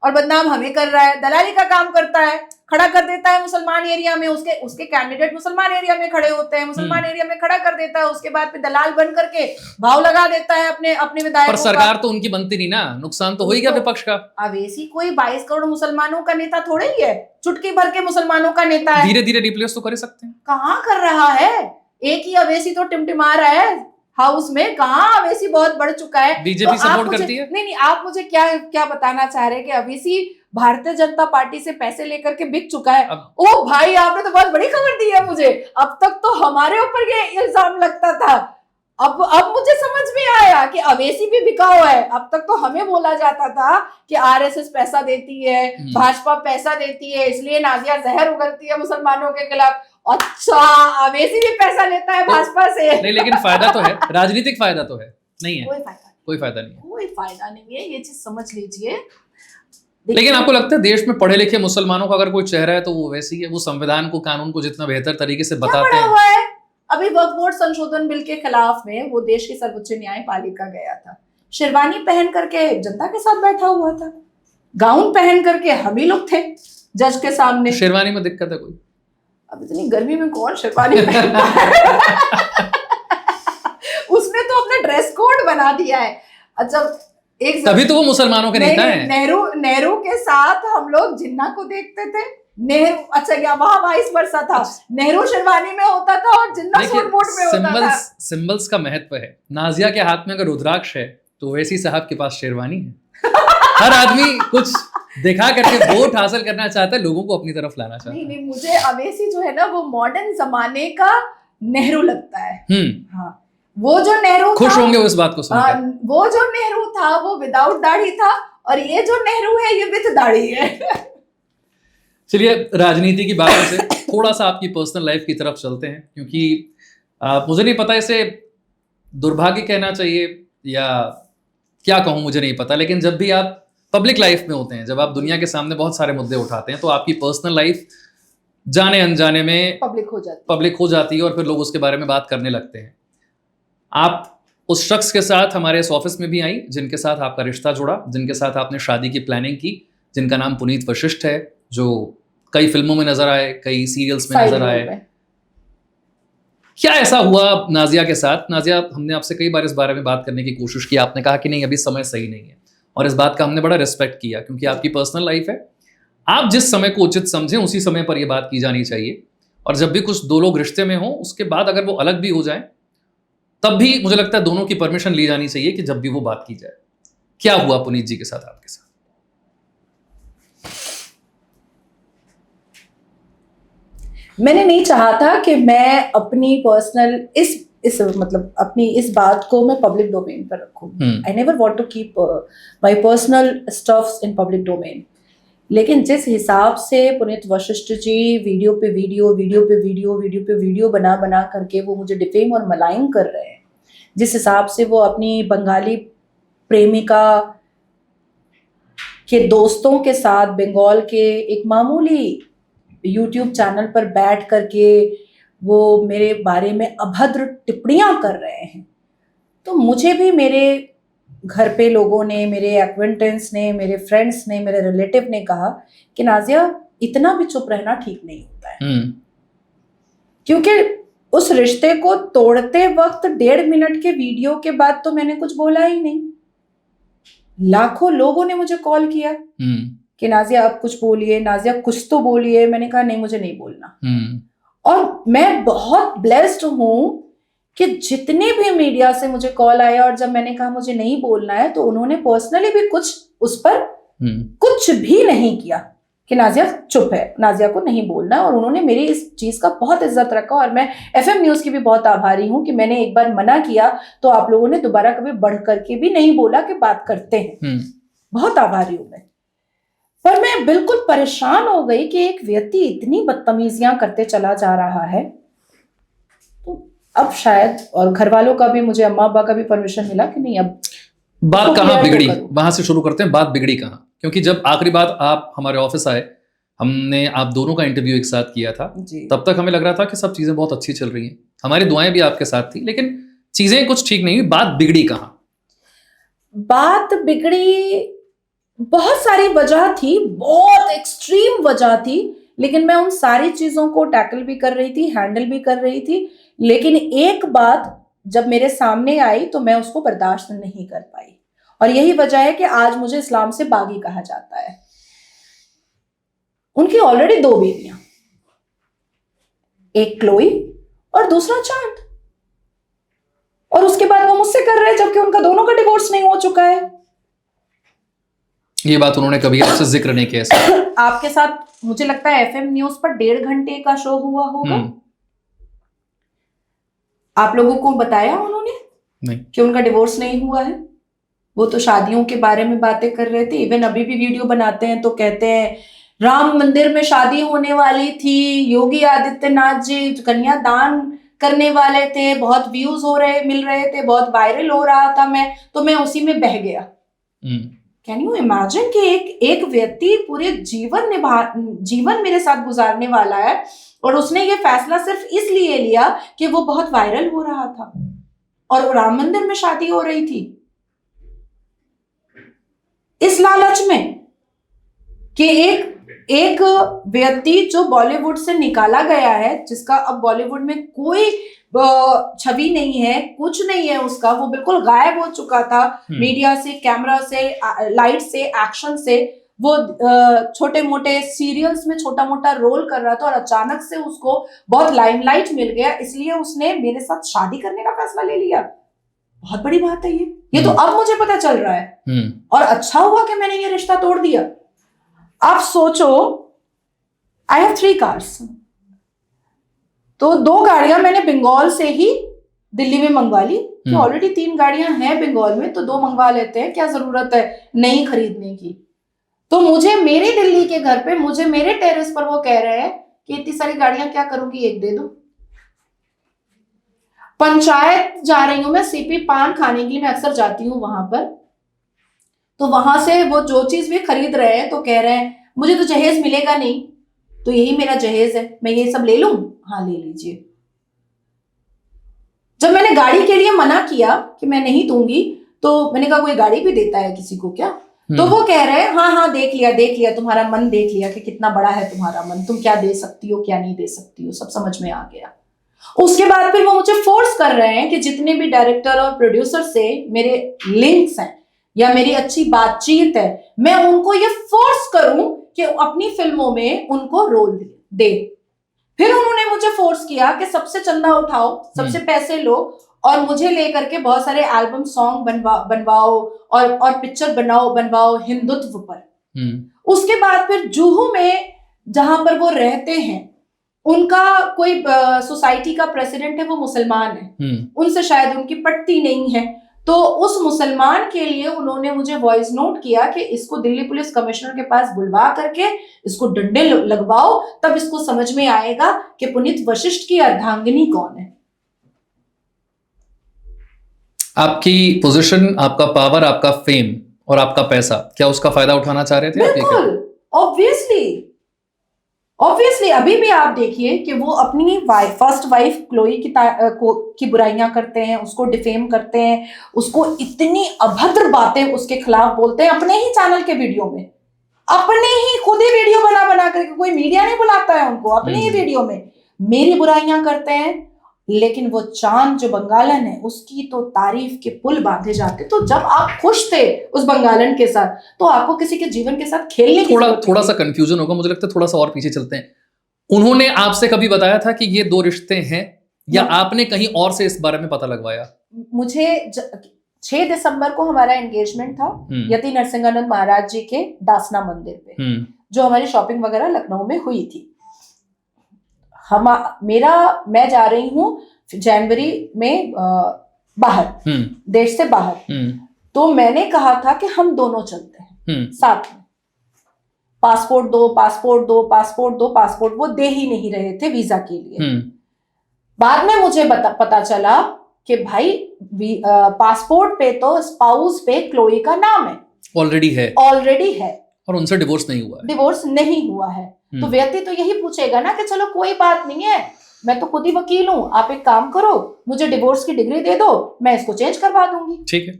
और बदनाम हमें कर रहा है। दलाली का काम करता है, खड़ा कर देता है मुसलमान एरिया में, उसके कैंडिडेट मुसलमान एरिया में खड़े होते हैं, मुसलमान एरिया में खड़ा कर देता है, उसके बाद फिर दलाल बन करके भाव लगा देता है अपने विधायकों पर सरकार तो उनकी बनती नहीं ना, नुकसान तो हो ही गया विपक्ष का। अवैसी कोई 22 करोड़ मुसलमानों का नेता थोड़े ही है, चुटकी भर के मुसलमानों का नेता है। धीरे धीरे रिप्लेस तो कर सकते हैं। कहाँ कर रहा है? एक ही अवैसी तो टिमटिमा रहा है हाउस में, कहाँ अवैसी बहुत बढ़ चुका है। बीजेपी तो सपोर्ट करती है? नहीं, आप मुझे क्या बताना चाह रहे हैं कि अवैसी भारतीय जनता पार्टी से पैसे लेकर के बिक चुका है? ओ भाई, आपने तो बहुत बड़ी खबर दी है मुझे। अब तक तो हमारे ऊपर ये इल्जाम लगता था, अब मुझे समझ में आया कि अवैसी भी बिका हुआ है। अब तक तो हमें बोला जाता था कि आरएसएस पैसा देती है, भाजपा पैसा देती है, इसलिए नाजिया जहर उगलती है मुसलमानों के खिलाफ। अच्छा, अवैसी भी पैसा लेता है भाजपा से? नहीं, लेकिन फायदा तो है, राजनीतिक फायदा तो है। नहीं है कोई फायदा नहीं है, ये चीज समझ लीजिए। लेकिन आपको लगता है देश में पढ़े लिखे मुसलमानों का अगर कोई चेहरा है तो वो वैसे ही है? वो संविधान को, कानून को जितना बेहतर तरीके से बताते हैं। हुआ है अभी वक्फ बोर्ड संशोधन बिल के खिलाफ में वो देश की सर्वोच्च न्यायपालिका गया था, शेरवानी पहन करके जनता के साथ बैठा हुआ था, गाउन पहन करके हम ही लोग थे जज के सामने। शेरवानी में दिक्कत है कोई? अब इतनी गर्मी में कौन शेरवानी पहनता है? उसने तो अपना ड्रेस कोड बना दिया है। अच्छा, एक तभी तो वो मुसलमानों के नेता हैं। नेहरू के साथ हम लोग जिन्ना को देखते थे। नेहरू, अच्छा क्या वहां वाइस वर्सा था, नेहरू शेरवानी में होता था और जिन्ना सूट बूट में होता था। सिंबल्स का महत्व है। नाजिया के हाथ में अगर रुद्राक्ष है तो वैसी साहब के पास शेरवानी है। हर आदमी कुछ दिखा करके वोट हासिल करना चाहता है, लोगों को अपनी तरफ लाना चाहता है। नहीं, मुझे अवैसी जो है ना वो मॉडर्न जमाने का नेहरू लगता है। हाँ, वो जो नेहरू खुश होंगे उस बात को सुनकर। वो जो नेहरू था वो विदाउट दाढ़ी था और ये जो नेहरू है ये विद दाढ़ी है। चलिए, राजनीति की बातों से थोड़ा सा आपकी पर्सनल लाइफ की तरफ चलते हैं, क्योंकि मुझे नहीं पता इसे दुर्भाग्य कहना चाहिए या क्या कहूं, मुझे नहीं पता, लेकिन जब भी आप पब्लिक लाइफ में होते हैं, जब आप दुनिया के सामने बहुत सारे मुद्दे उठाते हैं, तो आपकी पर्सनल लाइफ जाने अनजाने में पब्लिक हो जाती है और फिर लोग उसके बारे में बात करने लगते हैं। आप उस शख्स के साथ हमारे इस ऑफिस में भी आई जिनके साथ आपका रिश्ता जुड़ा, जिनके साथ आपने शादी की प्लानिंग की, जिनका नाम पुनीत वशिष्ठ है, जो कई फिल्मों में नजर आए, कई सीरियल्स में नजर आए। क्या ऐसा हुआ नाजिया के साथ? नाजिया, हमने आपसे कई बार इस बारे में बात करने की कोशिश की, आपने कहा कि नहीं अभी समय सही नहीं है, और इस बात का हमने बड़ा रिस्पेक्ट किया क्योंकि आपकी पर्सनल लाइफ है। आप जिस समय को उचित समझें उसी समय पर यह बात की जानी चाहिए, और जब भी कुछ दो लोग रिश्ते में हों उसके बाद अगर वो अलग भी हो जाएं तब भी मुझे लगता है दोनों की परमिशन ली जानी चाहिए कि जब भी वो बात की जाए। क्या हुआ पुनीत जी के साथ, आपके साथ? मैंने नहीं चाहा था कि मैं अपनी पर्सनल इस मतलब अपनी इस बात को मैं पब्लिक डोमेन पर रखूं। I never want to keep my personal stuffs in public domain. लेकिन जिस हिसाब से पुनीत वशिष्ठ जी वीडियो पे वीडियो बना करके वो मुझे डिफेम और मलाइन कर रहे हैं, जिस हिसाब से वो अपनी बंगाली प्रेमिका के दोस्तों के साथ बंगाल के एक मामूली YouTube चैनल पर बैठ करके वो मेरे बारे में अभद्र टिप्पणियां कर रहे हैं, तो मुझे भी मेरे घर पे लोगों ने, मेरे एक्वेंटेंस ने, मेरे फ्रेंड्स ने, मेरे रिलेटिव ने कहा कि नाजिया इतना भी चुप रहना ठीक नहीं होता है। क्योंकि उस रिश्ते को तोड़ते वक्त 1.5 मिनट के वीडियो के बाद तो मैंने कुछ बोला ही नहीं। लाखों लोगों ने मुझे कॉल किया कि नाजिया आप कुछ बोलिए, नाजिया कुछ तो बोलिए। मैंने कहा नहीं, मुझे नहीं बोलना। और मैं बहुत ब्लेस्ड हूं कि जितने भी मीडिया से मुझे कॉल आया और जब मैंने कहा मुझे नहीं बोलना है तो उन्होंने पर्सनली भी कुछ उस पर कुछ भी नहीं किया कि नाजिया चुप है, नाजिया को नहीं बोलना। और उन्होंने मेरी इस चीज का बहुत इज्जत रखा और मैं FM न्यूज की भी बहुत आभारी हूं कि मैंने एक बार मना किया तो आप लोगों ने दोबारा कभी बढ़ करके भी नहीं बोला कि बात करते हैं। बहुत आभारी हूं मैं। पर मैं बिल्कुल परेशान हो गई कि एक व्यक्ति इतनी बदतमीजियां करते चला जा रहा है। तो अब शायद, और घर वालों का भी, मुझे अम्मा अब्बा का भी परमिशन मिला कि नहीं अब बात कहाँ बिगड़ी, वहां से शुरू करते हैं। बात बिगड़ी कहाँ? क्योंकि जब आखिरी बात आप हमारे ऑफिस आए, हमने आप दोनों का इंटरव्यू एक साथ किया था, तब तक हमें लग रहा था कि सब चीजें बहुत अच्छी चल रही हैं, हमारी दुआएं भी आपके साथ थी, लेकिन चीजें कुछ ठीक नहीं हुई। बात बिगड़ी कहाँ? बात बिगड़ी, बहुत सारी वजह थी, बहुत एक्सट्रीम वजह थी, लेकिन मैं उन सारी चीजों को टैकल भी कर रही थी, हैंडल भी कर रही थी। लेकिन एक बात जब मेरे सामने आई तो मैं उसको बर्दाश्त नहीं कर पाई, और यही वजह है कि आज मुझे इस्लाम से बागी कहा जाता है। उनकी ऑलरेडी 2 बेटियां, एक क्लोई और दूसरा चांद, और उसके बाद वो मुझसे कर रहे हैं जबकि उनका दोनों का डिवोर्स नहीं हो चुका है। ये बात उन्होंने कभी आपसे जिक्र नहीं किया? आपके साथ मुझे लगता है FM न्यूज पर 1.5 घंटे का शो हुआ होगा। आप लोगों को बताया उन्होंने नहीं कि उनका डिवोर्स नहीं हुआ है? वो तो शादियों के बारे में बातें कर रहे थे। इवन अभी भी वीडियो बनाते हैं तो कहते हैं राम मंदिर में शादी होने वाली थी, योगी आदित्यनाथ जी कन्यादान करने वाले थे, बहुत व्यूज मिल रहे थे, बहुत वायरल हो रहा था, मैं उसी में बह गया। कैन यू इमेजिन कि एक व्यक्ति पूरे जीवन मेरे साथ गुजारने वाला है और उसने ये फैसला सिर्फ इसलिए लिया कि वो बहुत वायरल हो रहा था और वो राम मंदिर में शादी हो रही थी, इस लालच में कि एक व्यक्ति जो बॉलीवुड से निकाला गया है, जिसका अब बॉलीवुड में कोई छवि नहीं है, कुछ नहीं है उसका, वो बिल्कुल गायब हो चुका था मीडिया से, कैमरा से, लाइट से, एक्शन से। वो छोटे मोटे सीरियल्स में छोटा मोटा रोल कर रहा था और अचानक से उसको बहुत लाइमलाइट मिल गया, इसलिए उसने मेरे साथ शादी करने का फैसला ले लिया। बहुत बड़ी बात है ये तो अब मुझे पता चल रहा है। और अच्छा हुआ कि मैंने ये रिश्ता तोड़ दिया। आप सोचो, आई हैव 3 कार्स, तो 2 गाड़ियां मैंने बंगाल से ही दिल्ली में मंगवा ली, कि ऑलरेडी 3 गाड़ियां हैं बंगाल में, तो 2 मंगवा लेते हैं, क्या जरूरत है नई खरीदने की। तो मुझे मेरे दिल्ली के घर पे, मुझे मेरे टेरेस पर वो कह रहे हैं कि इतनी सारी गाड़ियां क्या करूंगी, एक दे दो। पंचायत जा रही हूं मैं, सीपी पान खाने के लिए, मैं अक्सर जाती हूँ वहां पर, तो वहां से वो जो चीज भी खरीद रहे हैं तो कह रहे हैं मुझे तो जहेज मिलेगा नहीं, तो यही मेरा जहेज है, मैं ये सब ले लूं। हाँ ले लीजिए। जब मैंने गाड़ी के लिए मना किया कि मैं नहीं दूंगी, तो मैंने कहा कोई गाड़ी भी देता है किसी को क्या? तो वो कह रहे हैं हाँ हाँ देख लिया, तुम्हारा मन देख लिया कि कितना बड़ा है तुम्हारा मन, तुम क्या दे सकती हो क्या नहीं दे सकती हो, सब समझ में आ गया। उसके बाद फिर वो मुझे फोर्स कर रहे हैं कि जितने भी डायरेक्टर और प्रोड्यूसर से मेरे लिंक्स हैं या मेरी अच्छी बातचीत है, मैं उनको ये फोर्स करूं कि अपनी फिल्मों में उनको रोल दे। फिर उन्होंने मुझे फोर्स किया कि सबसे चंदा उठाओ, सबसे पैसे लो और मुझे लेकर के बहुत सारे एल्बम सॉन्ग बनवाओ और पिक्चर बनवाओ हिंदुत्व पर। उसके बाद फिर जुहू में जहां पर वो रहते हैं, उनका कोई सोसाइटी का प्रेसिडेंट है, वो मुसलमान है, उनसे शायद उनकी पटती नहीं है, तो उस मुसलमान के लिए उन्होंने मुझे वॉइस नोट किया कि इसको दिल्ली पुलिस कमिश्नर के पास बुलवा करके इसको डंडे लगवाओ, तब इसको समझ में आएगा कि पुनीत वशिष्ठ की अर्धांगिनी कौन है। आपकी पोजीशन, आपका पावर, आपका फेम और आपका पैसा, क्या उसका फायदा उठाना चाह रहे थे? बिल्कुल, ऑब्वियसली अभी भी आप देखिए कि वो अपनी फर्स्ट वाइफ क्लोई की बुराइयां करते हैं, उसको डिफेम करते हैं, उसको इतनी अभद्र बातें उसके खिलाफ बोलते हैं अपने ही चैनल के वीडियो में, अपने ही खुद ही वीडियो बना करके, कोई मीडिया नहीं बुलाता है उनको, अपने ही वीडियो में मेरी बुराइयां करते हैं। लेकिन वो चांद जो बंगालन है उसकी तो तारीफ के पुल बांधे जाते। तो जब आप खुश थे उस बंगालन के साथ, तो आपको किसी के जीवन के साथ खेलने की थोड़ा सा कंफ्यूजन होगा, मुझे लगता है थोड़ा सा और पीछे चलते हैं। उन्होंने आपसे कभी बताया था कि ये 2 रिश्ते हैं, या आपने कहीं और से इस बारे में पता लगवाया? मुझे 6 दिसंबर को हमारा एंगेजमेंट था यति नरसिंहानंद महाराज जी के दासना मंदिर पे, जो हमारी शॉपिंग वगैरह लखनऊ में हुई थी। मैं जा रही हूँ जनवरी में बाहर, देश से बाहर, तो मैंने कहा था कि हम दोनों चलते हैं साथ में, पासपोर्ट दो, वो दे ही नहीं रहे थे वीजा के लिए। बाद में मुझे पता चला कि भाई पासपोर्ट पे तो स्पाउस पे क्लोई का नाम है, ऑलरेडी है और उनसे डिवोर्स नहीं हुआ है। तो व्यक्ति तो यही पूछेगा ना कि चलो कोई बात नहीं है, मैं तो खुद ही वकील हूं, आप एक काम करो, मुझे डिवोर्स की डिग्री दे दो, मैं इसको चेंज करवा दूंगी। ठीक है।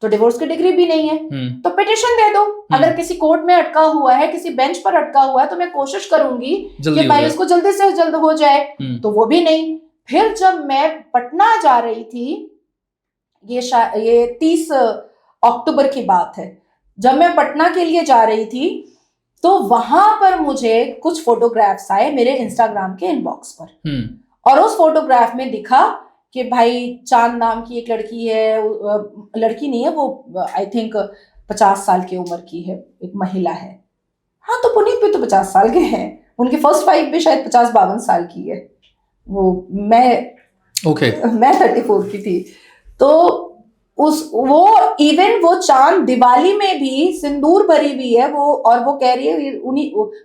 तो डिवोर्स की डिग्री भी नहीं है, तो पिटिशन दे दो। अगर किसी कोर्ट में अटका हुआ है, किसी बेंच पर अटका हुआ है, तो मैं कोशिश करूंगी कि भाई उसको जल्दी से जल्द हो जाए, तो वो भी नहीं। फिर जब मैं पटना जा रही थी, ये 30 अक्टूबर की बात है, जब मैं पटना के लिए जा रही थी, तो वहां पर मुझे कुछ फोटोग्राफ्स आए मेरे इंस्टाग्राम के इनबॉक्स पर, और उस फोटोग्राफ में दिखा कि भाई चांद नाम की एक लड़की है, लड़की नहीं है वो, आई थिंक 50 साल की उम्र की है, एक महिला है। हाँ, तो पुनीत भी तो 50 साल के हैं, उनकी फर्स्ट वाइफ भी शायद 50-52 साल की है, मैं 34 की थी। तो वो चांद दिवाली में भी सिंदूर भरी हुई है वो, और वो कह रही है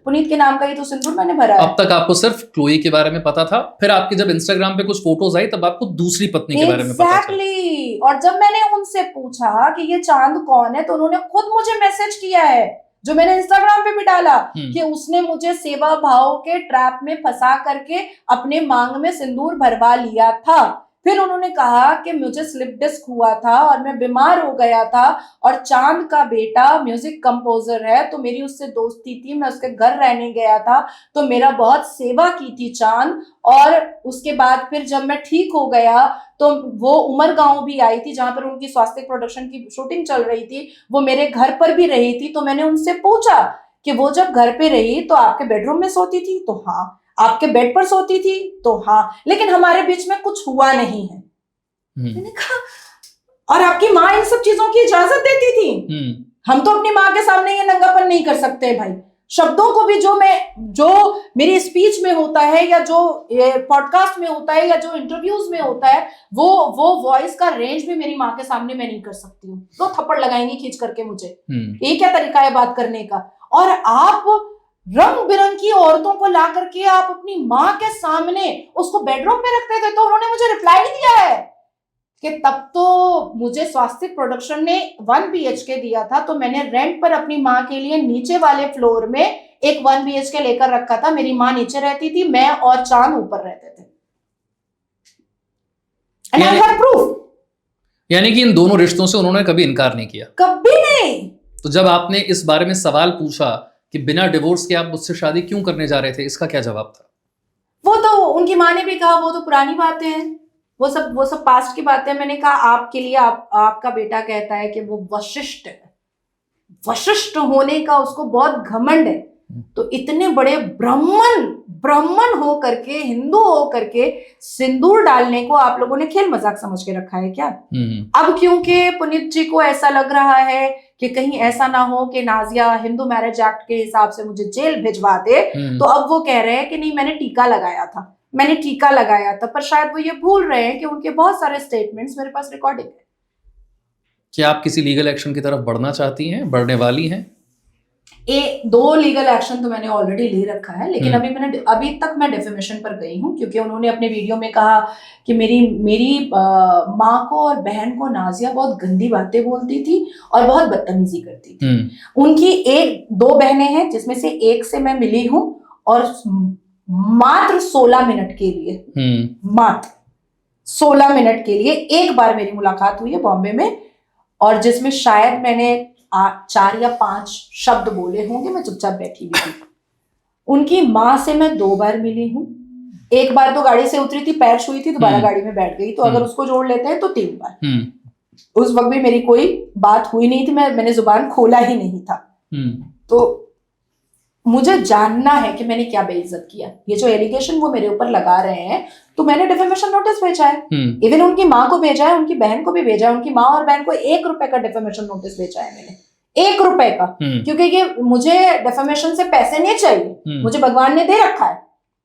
पुनीत के नाम का ही तो सिंदूर मैंने भरा है। अब तक आपको सिर्फ क्लोई के बारे में पता था, फिर आपकी जब इंस्टाग्राम पे कुछ फोटोज आई तब आपको दूसरी पत्नी के बारे में पता चला। और जब मैंने उनसे पूछा कि ये चांद कौन है, तो उन्होंने खुद मुझे मैसेज किया है, जो मैंने इंस्टाग्राम पे भी डाला, कि उसने मुझे सेवा भाव के ट्रैप में फंसा करके अपने मांग में सिंदूर भरवा लिया था। फिर उन्होंने कहा कि मुझे स्लिप डिस्क हुआ था और मैं बीमार हो गया था और चांद का बेटा म्यूजिक कंपोजर है, तो मेरी उससे दोस्ती थी, मैं उसके घर रहने गया था, तो मेरा बहुत सेवा की थी चांद। और उसके बाद फिर जब मैं ठीक हो गया तो वो उमर गांव भी आई थी जहां पर उनकी स्वास्थ्य प्रोडक्शन की शूटिंग चल रही थी, वो मेरे घर पर भी रही थी। तो मैंने उनसे पूछा कि वो जब घर पे रही तो आपके बेडरूम में सोती थी? तो हाँ। आपके बेड पर सोती थी? तो हाँ। लेकिन हमारे बीच में कुछ हुआ नहीं है। मैंने कहा और आपकी माँ इन सब चीजों की इजाजत देती थी? हम तो अपनी माँ के सामने ये नंगापन नहीं कर सकते भाई। शब्दों को भी जो मेरी स्पीच में होता है या जो पॉडकास्ट में होता है या जो इंटरव्यूज में होता है, वो वॉइस का रेंज भी मेरी माँ के सामने मैं नहीं कर सकती हूँ। तो थप्पड़ लगाएंगी खींच करके मुझे। ये क्या तरीका है बात करने का? और आप रंग बिरंगी औरतों को ला करके आप अपनी माँ के सामने उसको बेडरूम में रखते थे। तो उन्होंने मुझे रिप्लाई दिया है कि तब तो मुझे स्वास्थ्य प्रोडक्शन ने 1 BHK दिया था, तो मैंने रेंट पर अपनी माँ के लिए नीचे वाले फ्लोर में एक 1 BHK लेकर रखा था। मेरी माँ नीचे रहती थी, मैं और चांद ऊपर रहते थे। And I have proof। यानी कि इन दोनों रिश्तों से उन्होंने कभी इनकार नहीं किया? कभी नहीं। तो जब आपने इस बारे में सवाल पूछा कि बिना डिवोर्स के आप मुझसे शादी क्यों करने जा रहे थे, इसका क्या जवाब था? वो तो उनकी माँ ने भी कहा वो तो पुरानी बातें हैं, वो सब पास्ट की बातें हैं। मैंने कहा आपके लिए आपका बेटा कहता है कि वो वशिष्ठ है, वशिष्ठ होने का उसको बहुत घमंड है, तो इतने बड़े ब्राह्मण हो करके, हिंदू हो करके सिंदूर डालने को आप लोगों ने खेल मजाक समझ के रखा है क्या? अब क्योंकि पुनीत जी को ऐसा लग रहा है कि कहीं ऐसा ना हो कि नाजिया हिंदू मैरिज एक्ट के हिसाब से मुझे जेल भिजवा दे, तो अब वो कह रहे हैं कि नहीं मैंने टीका लगाया था। पर शायद वो ये भूल रहे हैं कि उनके बहुत सारे स्टेटमेंट्स मेरे पास रिकॉर्डिंग है। क्या आप किसी लीगल एक्शन की तरफ बढ़ना चाहती हैं, बढ़ने वाली हैं? 2 लीगल एक्शन तो मैंने ऑलरेडी ले रखा है, लेकिन अभी तक मैं डिफेमेशन पर गई हूँ, क्योंकि उन्होंने अपने वीडियो में कहा कि मेरी माँ को और बहन को नाजिया बहुत गंदी बातें बोलती थी और बहुत बदतमीजी करती थी। उनकी 2 बहनें हैं, जिसमें से एक से मैं मिली हूँ और मात्र 16 मिनट के लिए, मात्र 16 मिनट के लिए एक बार मेरी मुलाकात हुई है बॉम्बे में, और जिसमें शायद मैंने 4 या 5 शब्द बोले होंगे, मैं चुपचाप बैठी हुई थी। उनकी माँ से मैं 2 बार मिली हूँ, एक बार तो गाड़ी से उतरी थी, पैर छुई थी, दोबारा गाड़ी में बैठ गई, तो अगर उसको जोड़ लेते हैं तो 3 बार। उस वक्त भी मेरी कोई बात हुई नहीं थी, मैंने जुबान खोला ही नहीं था। तो मुझे जानना है कि मैंने क्या बेइज्जत किया। ये जो एलिगेशन वो मेरे ऊपर लगा रहे हैं, तो मैंने डिफेमेशन नोटिस भेजा है। इवन उनकी माँ को भेजा है, उनकी बहन को भी भेजा है। उनकी माँ और बहन को 1 रुपए का डिफेमेशन नोटिस भेजा है मैंने, 1 रुपए का, क्योंकि ये मुझे डिफेमेशन से पैसे नहीं चाहिए, मुझे भगवान ने दे रखा है,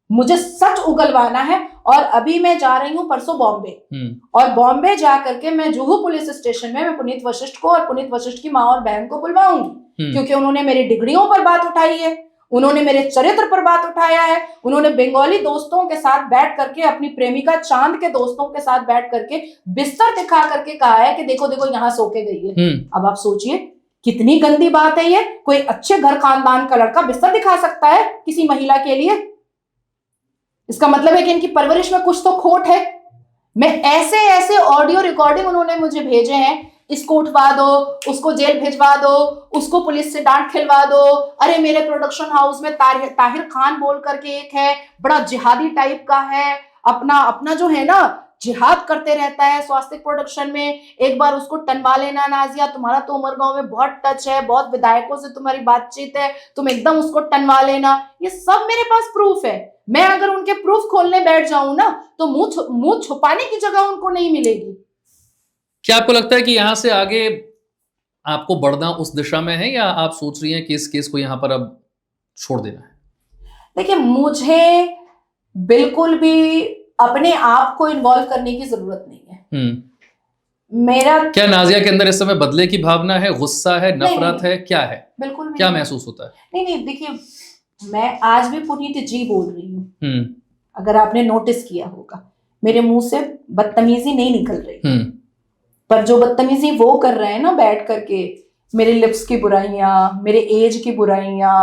मुझे सच उगलवाना है। और अभी मैं जा रही हूँ परसों बॉम्बे, और बॉम्बे जा करके मैं जुहू पुलिस स्टेशन में मैं पुनीत वशिष्ठ को और पुनीत वशिष्ठ की माँ और बहन को बुलवाऊंगी, क्योंकि उन्होंने मेरी डिग्रियों पर बात उठाई है, उन्होंने मेरे चरित्र पर बात उठाया है, उन्होंने बंगाली दोस्तों के साथ बैठ करके, अपनी प्रेमिका चांद के दोस्तों के साथ बैठ करके बिस्तर दिखा करके कहा है कि देखो देखो यहाँ सो के गई है। अब आप सोचिए कितनी गंदी बात है ये। कोई अच्छे घर खानदान का लड़का बिस्तर दिखा सकता है किसी महिला के लिए? इसका मतलब है कि इनकी परवरिश में कुछ तो खोट है। मैं ऐसे ऑडियो रिकॉर्डिंग उन्होंने मुझे भेजे हैं, इसको उठवा दो, उसको जेल भिजवा दो, उसको पुलिस से डांट खिलवा दो। अरे मेरे प्रोडक्शन हाउस में ताहिर खान बोल करके एक है, बड़ा जिहादी टाइप का है, अपना जो है ना जिहाद करते रहता है स्वास्थ्य प्रोडक्शन में। एक बार उसको टनवा लेना नाजिया, तुम्हारा तो उमर गांव में बहुत टच है, बहुत विधायकों से तुम्हारी बातचीत है, तुम एकदम उसको टनवा लेना। ये सब मेरे पास प्रूफ है। मैं अगर उनके प्रूफ खोलने बैठ जाऊं ना, तो मुंह छुपाने की जगह उनको नहीं मिलेगी। क्या आपको लगता है कि यहां से आगे आपको बढ़ना उस दिशा में है, या आप सोच रही हैं कि इस केस को यहां पर अब छोड़ देना है? देखिए, मुझे बिल्कुल भी अपने आप को इन्वॉल्व करने की जरूरत नहीं है। मेरा क्या नाजिया के अंदर इस समय बदले की भावना है, गुस्सा है, नफरत है, क्या है? बिल्कुल क्या महसूस होता है? नहीं, देखिए, मैं आज भी पुनीत जी बोल रही हूँ। अगर आपने नोटिस किया होगा, मेरे मुंह से बदतमीजी नहीं निकल रही, पर जो बदतमीजी वो कर रहे हैं ना बैठ करके, मेरे लिप्स की बुराइयां, मेरे एज की बुराइयां,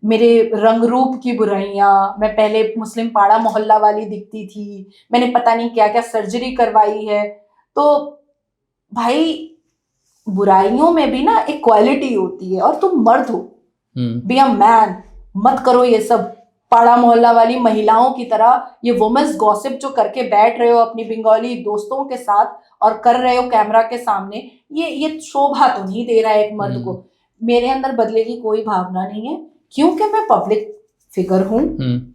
मेरे रंग रूप की बुराइयां, मैं पहले मुस्लिम पाड़ा मोहल्ला वाली दिखती थी, मैंने पता नहीं क्या क्या सर्जरी करवाई है। तो भाई बुराइयों में भी ना एक क्वालिटी होती है, और तुम मर्द हो, बी अ मैन, मत करो ये सब पाड़ा मोहल्ला वाली महिलाओं की तरह ये वुमेन्स गॉसिप जो करके बैठ रहे हो अपनी बंगाली दोस्तों के साथ और कर रहे हो कैमरा के सामने, ये शोभा तो नहीं दे रहा है एक मर्द को। मेरे अंदर बदले की कोई भावना नहीं है, क्योंकि मैं पब्लिक फिगर हूं,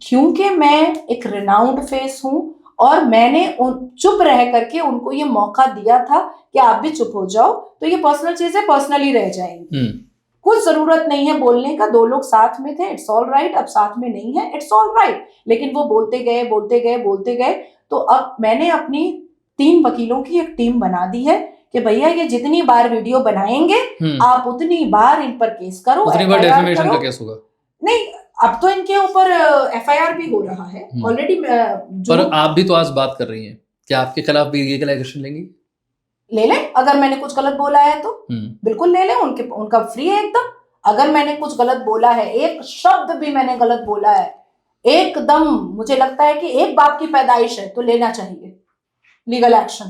क्योंकि मैं एक रिनाउंड फेस हूं, और मैंने चुप रह करके उनको ये मौका दिया था कि आप भी चुप हो जाओ, तो ये पर्सनल चीजें पर्सनली रह जाएंगी। कुछ जरूरत नहीं है बोलने का, 2 लोग साथ में थे, इट्स ऑल राइट, अब साथ में नहीं है, इट्स ऑल राइट। लेकिन वो बोलते गए, तो अब मैंने अपनी 3 वकीलों की एक टीम बना दी है कि भैया ये जितनी बार वीडियो बनाएंगे आप उतनी बार इन पर केस करो, उतनी बार डेफेमेशन का केस होगा। नहीं, अब तो इनके ऊपर FIR भी हो रहा है ऑलरेडी। पर आप भी तो आज बात कर रही हैं, क्या आपके खिलाफ भी लीगल एक्शन लेंगी? ले लें, अगर मैंने कुछ गलत बोला है तो बिल्कुल ले लें, उनका फ्री है एकदम। अगर मैंने कुछ गलत बोला है, एक शब्द भी मैंने गलत बोला है, एकदम मुझे लगता है कि एक बाप की पैदाइश है, तो लेना चाहिए लीगल एक्शन।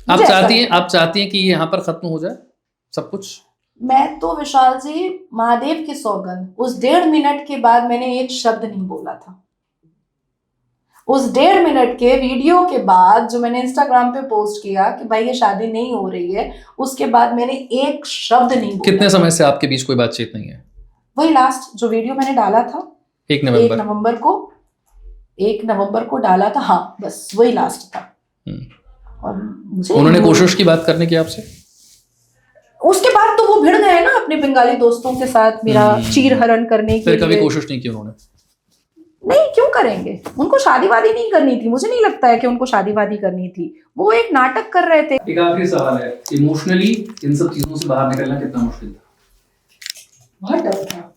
आप चाहती हैं कि यहाँ पर खत्म हो जाए सब कुछ? मैं तो विशाल जी महादेव की सौगंध, उस 1.5 मिनट के बाद मैंने एक शब्द नहीं बोला था। उस 1.5 मिनट के वीडियो के बाद जो मैंने इंस्टाग्राम पे पोस्ट किया कि भाई ये शादी नहीं हो रही है, उसके बाद मैंने एक शब्द नहीं बोला। कितने समय से आपके बीच कोई बातचीत नहीं है? वही लास्ट जो वीडियो मैंने डाला था 1 नवंबर को डाला था, हाँ बस वही लास्ट था। और मुझे उन्होंने कोशिश की बात करने की आपसे? उसके बाद तो वो भिड़ गए ना अपने बंगाली दोस्तों के साथ मेरा चीरहरण करने के लिए। कभी कोशिश नहीं की उन्होंने? नहीं, क्यों करेंगे, उनको शादी वादी नहीं करनी थी, मुझे नहीं लगता है कि उनको शादी वादी करनी थी, वो एक नाटक कर रहे थे। एक आखिरी सवाल है, इमोशनली इन सब चीजों से बाहर निकलना कितना मुश्किल था? बहुत टफ था,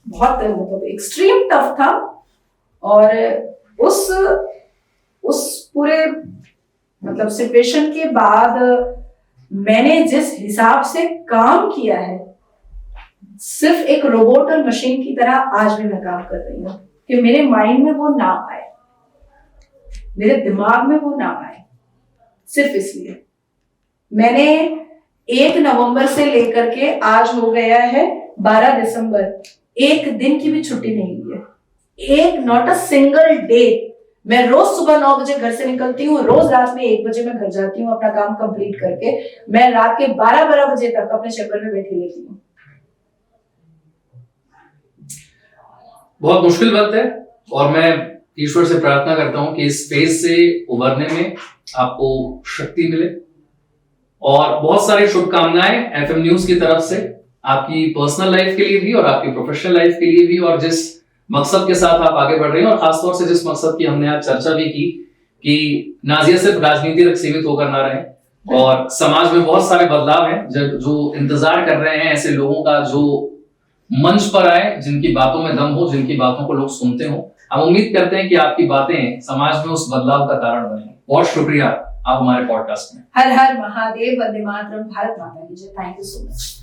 बहुत मतलब एक्सट्रीम टफ था। और उस पूरे मतलब सिचुएशन के बाद मैंने जिस हिसाब से काम किया है, सिर्फ एक रोबोट और मशीन की तरह आज भी मैं काम कर रही हूँ कि मेरे माइंड में वो ना आए, मेरे दिमाग में वो ना आए। सिर्फ इसलिए मैंने 1 नवंबर से लेकर के आज हो गया है 12 दिसंबर, एक दिन की भी छुट्टी नहीं ली है, नॉट अ सिंगल डे। मैं रोज सुबह 9 बजे घर से निकलती हूँ, रोज रात में 1 बजे मैं घर जाती हूँ अपना काम कंप्लीट करके। मैं रात के 12 बजे तक अपने चेम्बर में बैठी रहती हूँ। बहुत मुश्किल वक्त है, और मैं ईश्वर से प्रार्थना करता हूं कि इस फेज से उभरने में आपको शक्ति मिले, और बहुत सारी शुभकामनाएं FM न्यूज की तरफ से आपकी पर्सनल लाइफ के लिए भी और आपकी प्रोफेशनल लाइफ के लिए भी, और जिस मकसद के साथ आप आगे बढ़ रही हैं, और खासतौर से जिस मकसद की हमने आज चर्चा भी की कि नाजिया सिर्फ राजनीति तक सीमित होकर ना रहे, और समाज में बहुत सारे बदलाव हैं जो इंतजार कर रहे हैं ऐसे लोगों का जो मंच पर आए, जिनकी बातों में दम हो, जिनकी बातों को लोग सुनते हो। हम उम्मीद करते हैं कि आपकी बातें समाज में उस बदलाव का कारण बने। बहुत शुक्रिया आप हमारे पॉडकास्ट में। हर हर महादेव, वंदे मातरम, भारत माता की जय। Thank you so much.